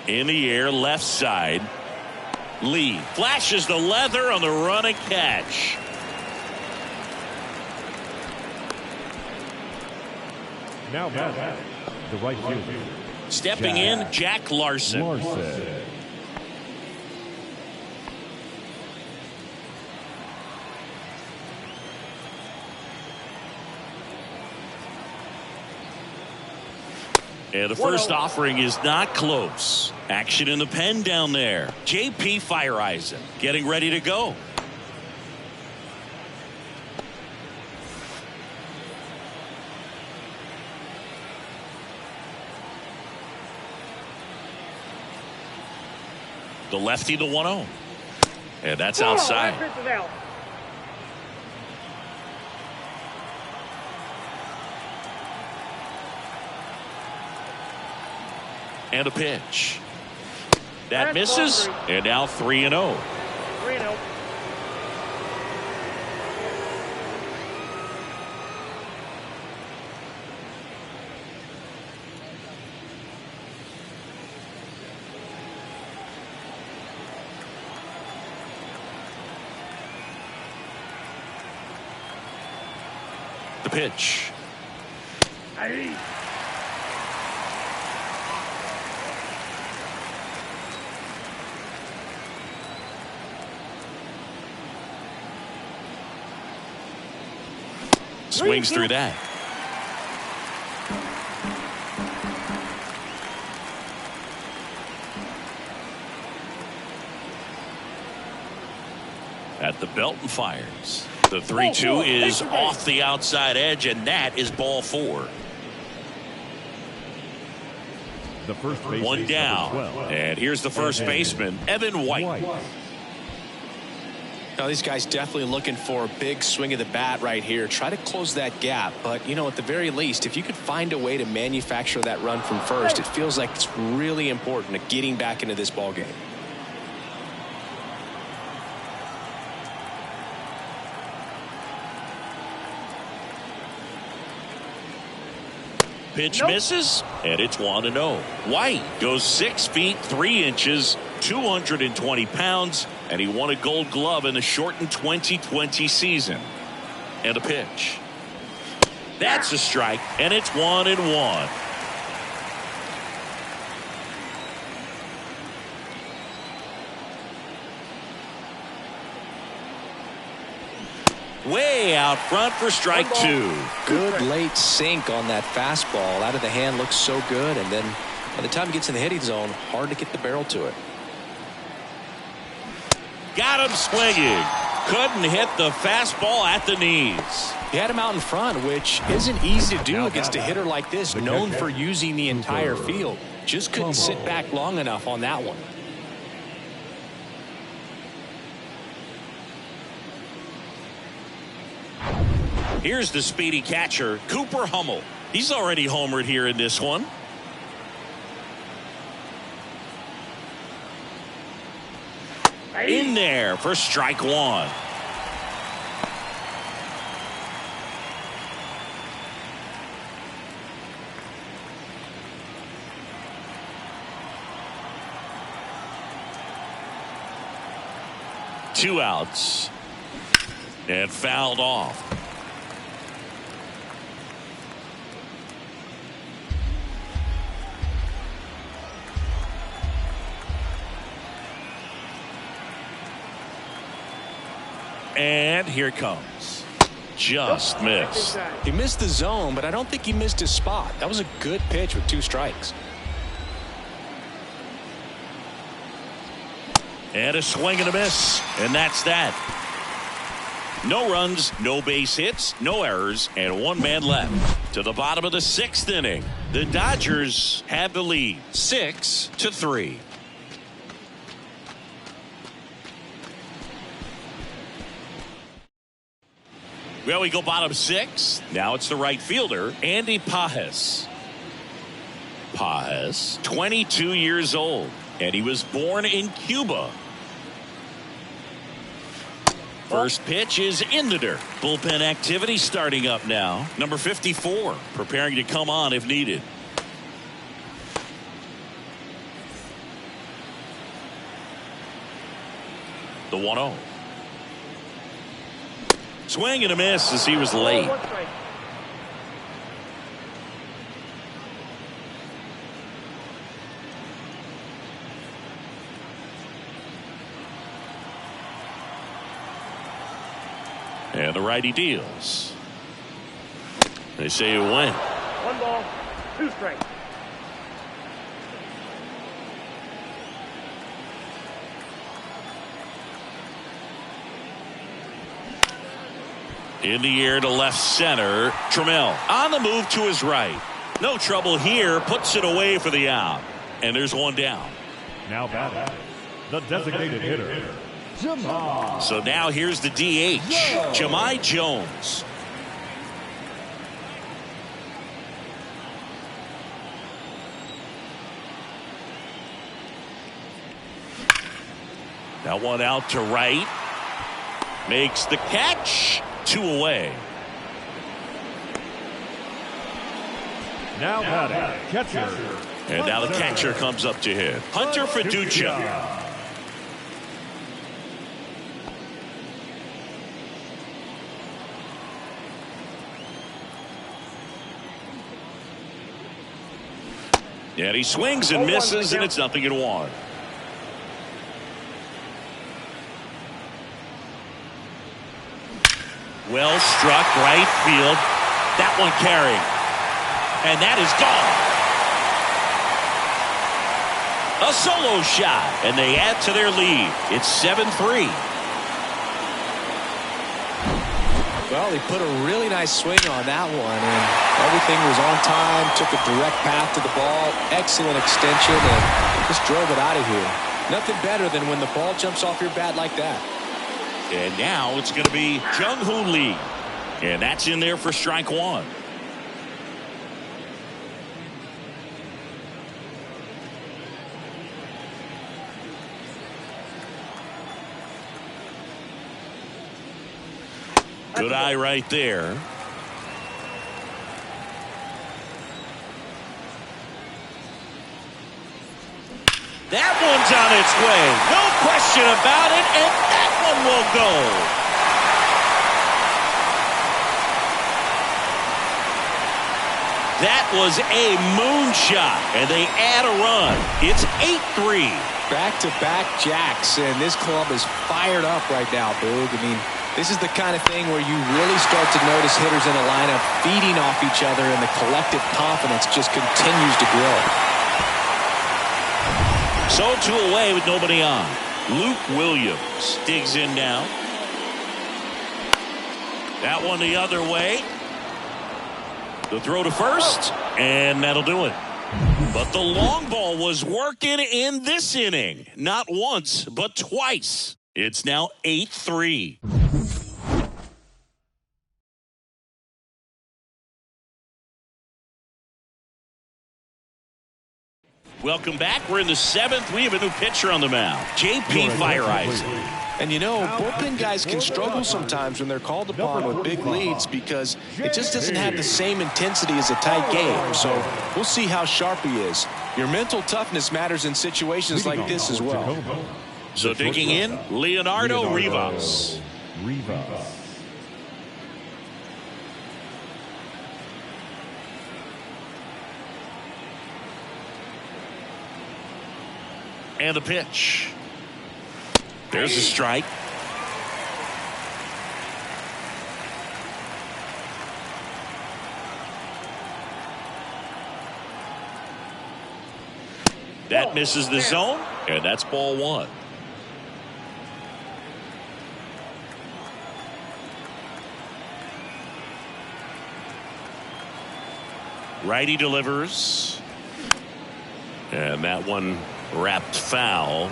In the air, left side. Lee flashes the leather on the run and catch. Now back, the right fielder. Stepping in, Jack Larson. And the first offering is not close. Action in the pen down there. J.P. Feyereisen getting ready to go. The lefty, the 1-0. And that's outside. And a pitch. That misses. And now 3-0. 3-0. The pitch. Swings through that. At the belt and fires. The 3-2 is off the outside edge, and that is ball 4. The first baseman, one down. And here's the first baseman, Evan White. Now these guys definitely looking for a big swing of the bat right here. Try to close that gap. But, you know, at the very least, if you could find a way to manufacture that run from first, it feels like it's really important to getting back into this ball game. Pitch misses, and it's 1-0. White goes 6 feet 3 inches, 220 pounds, and he won a Gold Glove in the shortened 2020 season. And a pitch. That's a strike, and it's 1-1. Way out front for strike 2. Good late sink on that fastball. Out of the hand, looks so good, and then by the time it gets in the hitting zone, hard to get the barrel to it. Got him swinging. Couldn't hit the fastball at the knees. He had him out in front, which isn't easy to do against a hitter like this, known for using the entire field. Just couldn't sit back long enough on that one. Here's the speedy catcher, Cooper Hummel. He's already homered here in this one. In there for strike 1. Two outs. And fouled off. And here it comes. Just missed. He missed the zone, but I don't think he missed his spot. That was a good pitch with 2 strikes. And a swing and a miss. And that's that. No runs, no base hits, no errors, and 1 man left. To the bottom of the 6th inning. The Dodgers have the lead, 6-3. Well, we go bottom 6. Now it's the right fielder, Andy Pages. Pages, 22 years old, and he was born in Cuba. First pitch is in the dirt. Bullpen activity starting up now. Number 54 preparing to come on if needed. The 1-0. Swing and a miss as he was late. And the righty deals. They say you win. 1 ball, 2 strikes. In the air to left center. Trammell on the move to his right. No trouble here. Puts it away for the out. And there's 1 down. Now batting, the designated hitter, Jahmai. So now here's the DH, Jahmai Jones. That one out to right. Makes the catch. 2 away. Now batting, catcher. And now the catcher comes up to hit. Hunter Fiducia. And he swings and misses, and it's 0-1. Well struck right field. That one carrying. And that is gone. A solo shot. And they add to their lead. It's 7-3. Well, he put a really nice swing on that one, and everything was on time, took a direct path to the ball, excellent extension, and just drove it out of here. Nothing better than when the ball jumps off your bat like that. And now it's going to be Jung-Hoo Lee. And that's in there for strike 1. Good eye right there. That one's on its way. No question about it. And that one will go. That was a moonshot. And they add a run. It's 8-3. Back-to-back jacks, and this club is fired up right now, Boog. I mean, this is the kind of thing where you really start to notice hitters in a lineup feeding off each other, and the collective confidence just continues to grow. So 2 away with nobody on. Luke Williams digs in now. That one the other way. The throw to first, and that'll do it. But the long ball was working in this inning. Not once, but twice. It's now 8-3. Welcome back. We're in the 7th. We have a new pitcher on the mound. J.P. Feyereisen. And you know, bullpen guys can struggle sometimes when they're called upon with big leads because it just doesn't have the same intensity as a tight game. So we'll see how sharp he is. Your mental toughness matters in situations like this as well. So digging in, Leonardo Rivas. And the pitch. There's a strike. That misses the zone, and that's ball one. Righty delivers. And that one wrapped foul.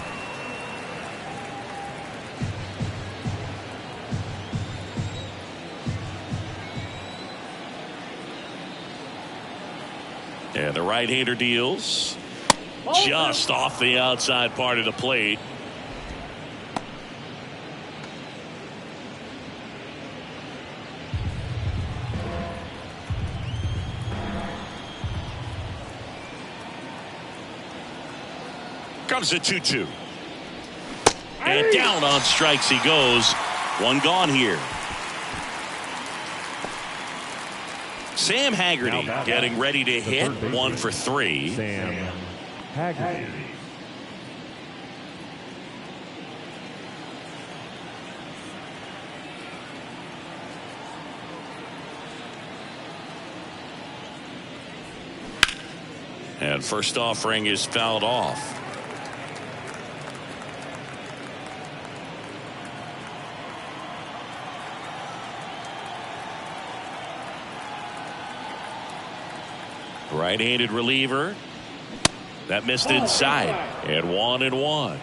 And the right-hander deals just off the outside part of the plate. Comes a 2-2. And down on strikes he goes. One gone here. Sam Haggerty getting ready to hit. 1 for 3. Sam Haggerty. And first offering is fouled off. Right-handed reliever. That missed inside. And 1-1.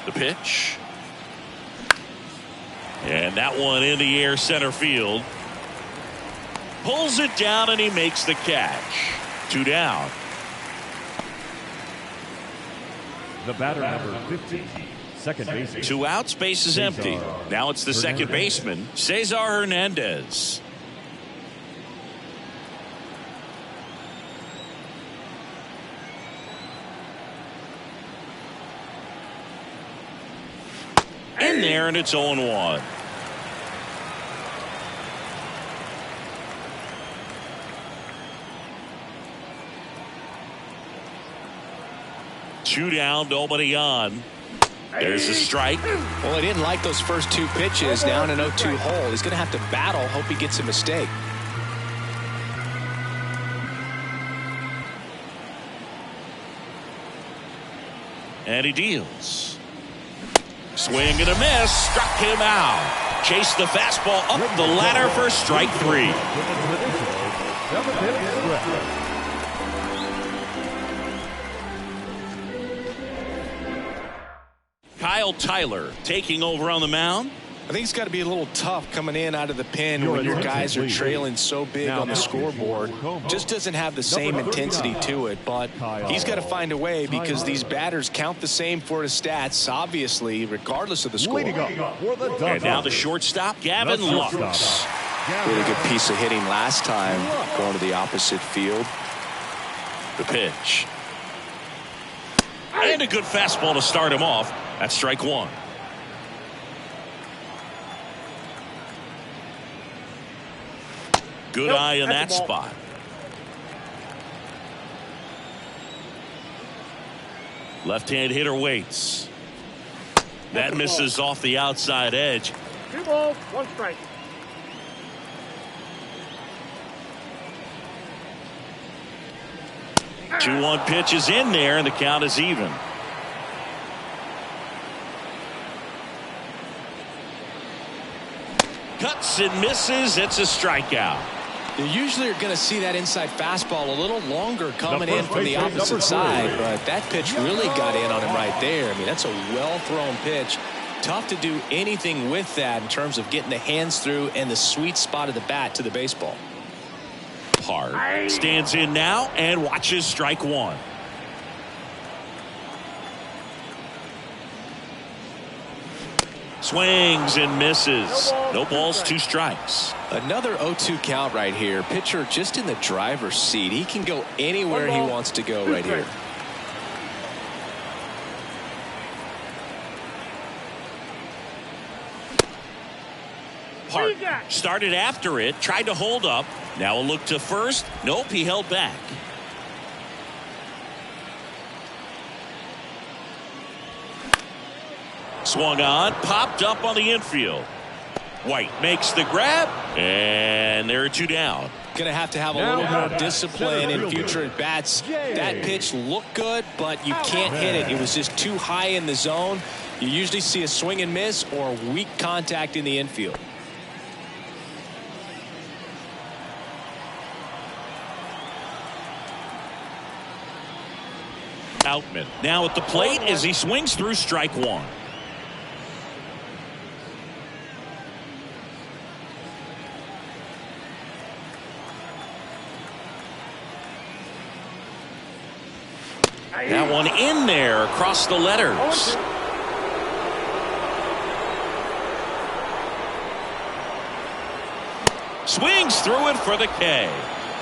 The pitch. And that one in the air center field. Pulls it down and he makes the catch. 2 down. The batter, number 15, second baseman. 2 outs, base is empty. Now it's the second baseman, Cesar Hernandez. In there, and it's 0-1. Two down, nobody on. There's a strike. Well, he didn't like those first 2 pitches down an 0-2 hole. He's going to have to battle. Hope he gets a mistake. And he deals. Swing and a miss. Struck him out. Chased the fastball up the ladder for strike 3. Kyle Tyler taking over on the mound. I think it's got to be a little tough coming in out of the pen when your guys are trailing so big on the scoreboard. Just doesn't have the same intensity to it, but he's got to find a way because these batters count the same for his stats, obviously, regardless of the score. And now the shortstop, Gavin Lux. Really good piece of hitting last time going to the opposite field. The pitch. And a good fastball to start him off. That's strike 1. Good eye in that spot. Left-hand hitter waits. That misses off the outside edge. 2 balls, 1 strike. Two 1 pitch is in there, and the count is even. Cuts and misses. It's a strikeout. You usually are going to see that inside fastball a little longer coming in from the opposite side, but that pitch really got in on him right there. I mean, that's a well-thrown pitch. Tough to do anything with that in terms of getting the hands through and the sweet spot of the bat to the baseball. Hard stands in now and watches strike 1. Swings and misses. No balls, 2 strikes. Another 0-2 count right here. Pitcher just in the driver's seat. He can go anywhere he wants to go right here. Hart started after it, tried to hold up. Now a look to first. Nope, he held back. Swung on, popped up on the infield. White makes the grab, and there are two down. Going to have a little more discipline in future at bats. That pitch looked good, but you can't hit it. It was just too high in the zone. You usually see a swing and miss or weak contact in the infield. Outman now at the plate as he swings through strike one. That one in there across the letters. Swings through it for the K.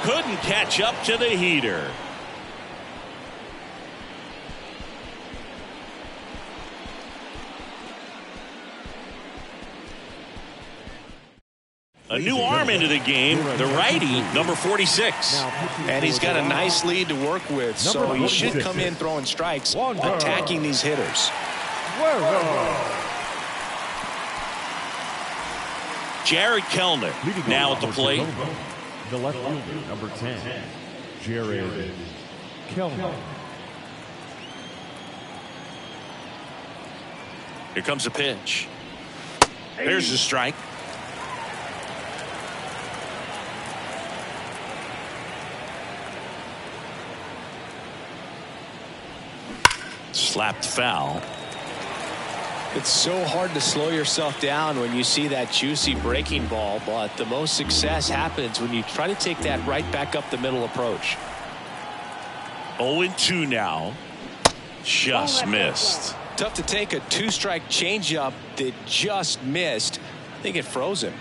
Couldn't catch up to the heater. A new arm into the game, the righty, number 46. And he's got a nice lead to work with, so he should come in throwing strikes, attacking these hitters. Jared Kellner now at the plate. The left fielder, number 10, Jared Kellner. Here comes a pitch. There's the strike. Slapped foul. It's so hard to slow yourself down when you see that juicy breaking ball, but the most success happens when you try to take that right back up the middle approach. 0-2 now. Just missed. Tough to take a two-strike changeup that just missed. I think it froze him.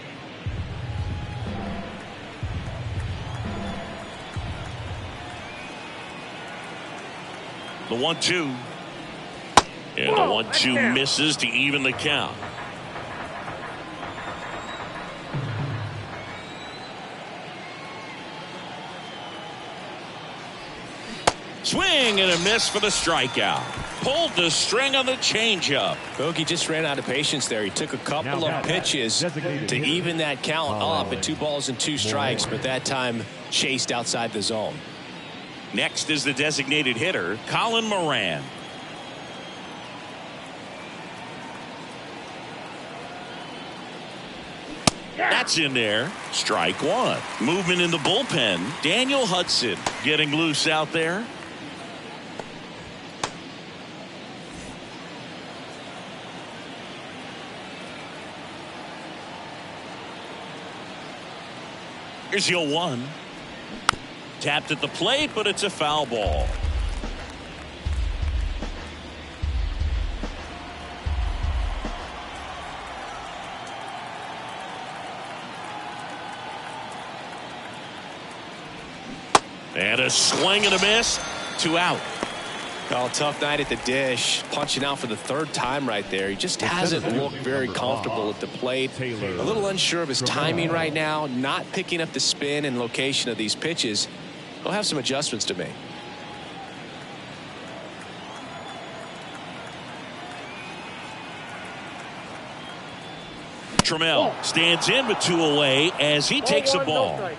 The 1-2. And the 1-2 misses to even the count. Swing and a miss for the strikeout. Pulled the string on the changeup. Bogey just ran out of patience there. He took a couple of pitches to even that count up at 2 balls and 2 strikes, but that time chased outside the zone. Next is the designated hitter, Colin Moran. That's in there. Strike one. Movement in the bullpen. Daniel Hudson getting loose out there. Here's the 0-1. Tapped at the plate, but it's a foul ball. And a swing and a miss. 2 out. Oh, tough night at the dish. Punching out for the 3rd time right there. He just hasn't looked very comfortable at the plate. A little unsure of his timing right now. Not picking up the spin and location of these pitches. He'll have some adjustments to make. Trammell stands in with 2 away as he takes a ball.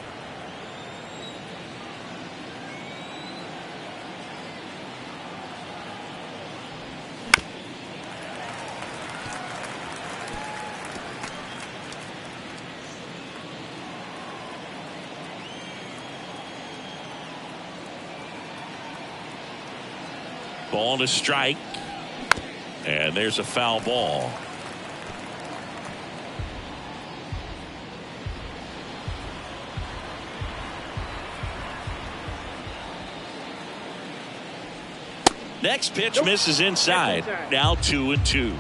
Ball to strike. And there's a foul ball. Next pitch misses inside. Now 2-2.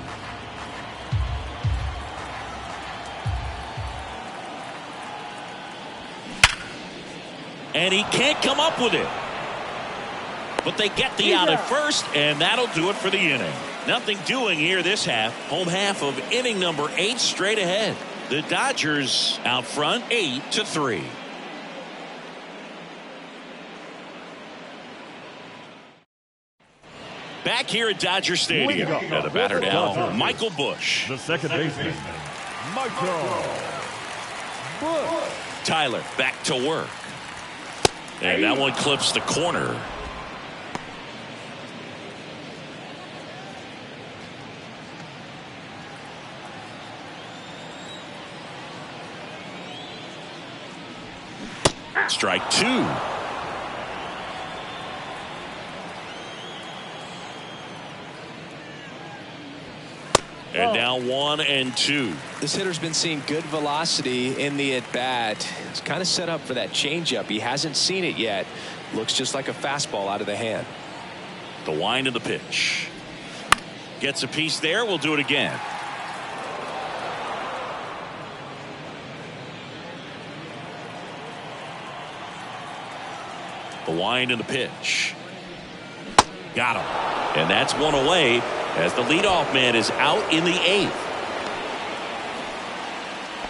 And he can't come up with it. But they get the out at first, and that'll do it for the inning. Nothing doing here this half. Home half of inning number 8 straight ahead. The Dodgers out front 8-3. Back here at Dodger Stadium. And the batter now, Michael Busch. The second baseman, Michael Busch. Tyler back to work. And that one clips the corner. Strike two. And now 1-2. This hitter's been seeing good velocity in the at-bat. It's kind of set up for that changeup. He hasn't seen it yet. Looks just like a fastball out of the hand. The wind of the pitch. Gets a piece there. We'll do it again. The wind and the pitch. Got him. And that's one away as the leadoff man is out in the 8th.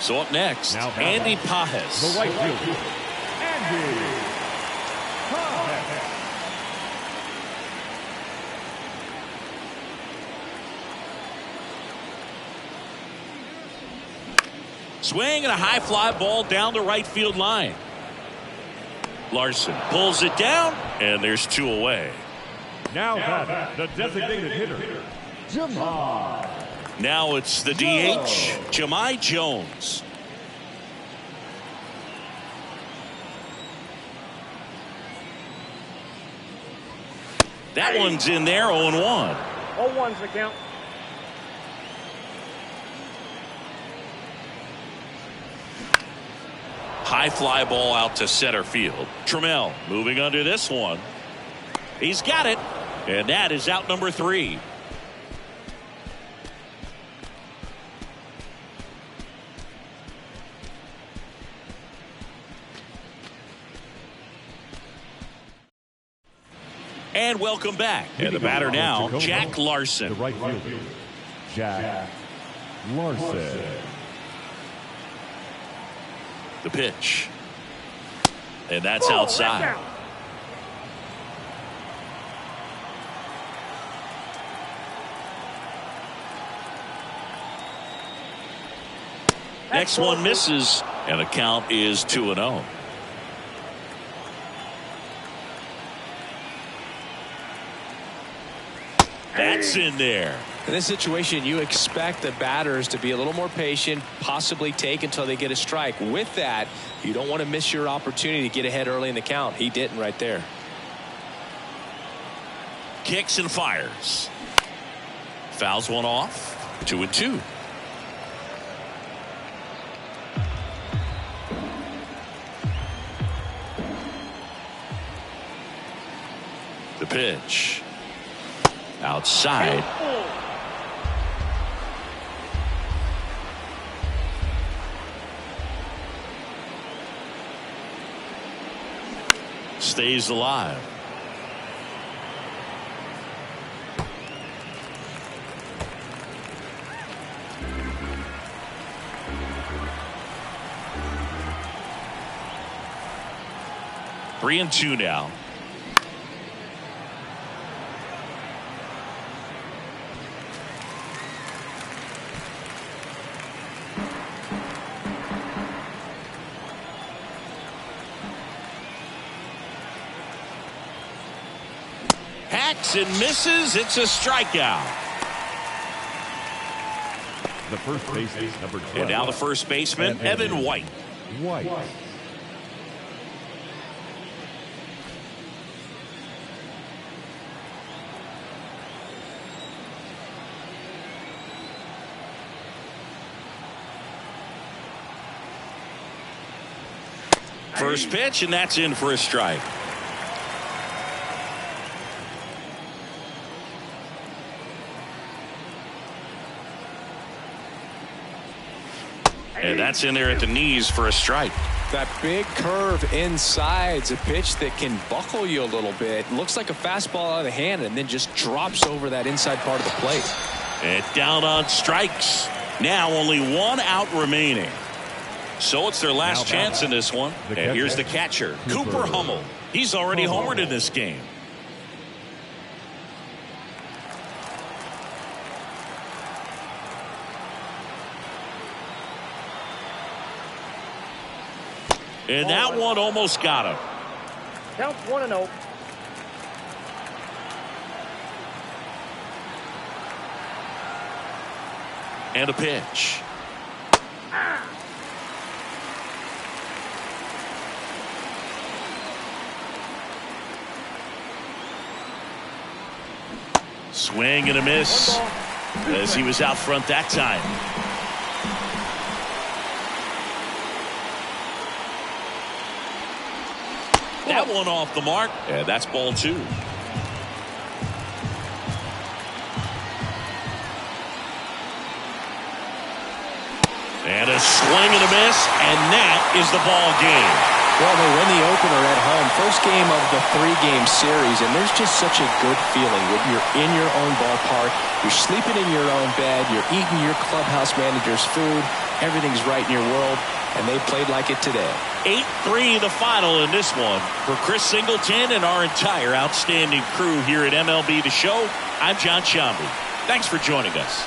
So up next, Andy Pages. The right fielder, Andy Pages. Swing and a high fly ball down the right field line. Larson pulls it down, and there's 2 away. Now batting, the designated hitter, Jahmai. Now it's the DH, Jahmai Jones. That one's in there, 0-1. 0-1's the count. High fly ball out to center field. Trammell moving under this one. He's got it. And that is out number 3. And welcome back. And the batter now, Jack Larson. The right fielder, Jack Larson. The pitch. And that's outside. Next one misses, and the count is 2-0. That's in there. In this situation, you expect the batters to be a little more patient, possibly take until they get a strike. With that, you don't want to miss your opportunity to get ahead early in the count. He didn't right there. Kicks and fires. Fouls one off. 2-2. The pitch. Outside. Stays alive. Three and two now. Hacks and misses. It's a strikeout. The first baseman, number 12. And now the first baseman, Evan White. White. First pitch, and that's in for a strike. And that's in there at the knees for a strike. That big curve inside's a pitch that can buckle you a little bit. Looks like a fastball out of the hand and then just drops over that inside part of the plate. And down on strikes. Now only one out remaining. So it's their last chance in this one. And here's the catcher, Cooper Hummel. He's already homered in this game. And that one almost got him. Counts 1-0. And a pitch. Swing and a miss as he was out front that time. That one off the mark. And that's ball 2. And a swing and a miss, and that is the ball game. Well, they win the opener at home. First game of the 3-game series, and there's just such a good feeling when you're in your own ballpark, you're sleeping in your own bed, you're eating your clubhouse manager's food, everything's right in your world, and they played like it today. 8-3 the final in this one. For Chris Singleton and our entire outstanding crew here at MLB The Show, I'm John Sciambi. Thanks for joining us.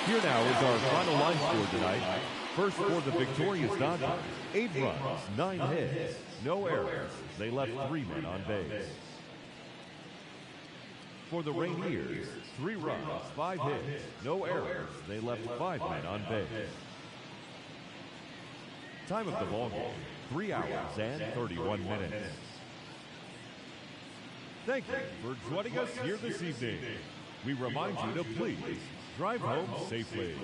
Here now is our final line score tonight. First for the victorious Dodgers, 8 runs, 9 hits, no errors. They left 3 men on base. For the Rainiers, 3 runs, 5 hits, no errors. They left 5 men on base. Time of the ball game, 3 hours and 31 minutes. Thank you for joining us here this evening. We remind you to please drive home safely.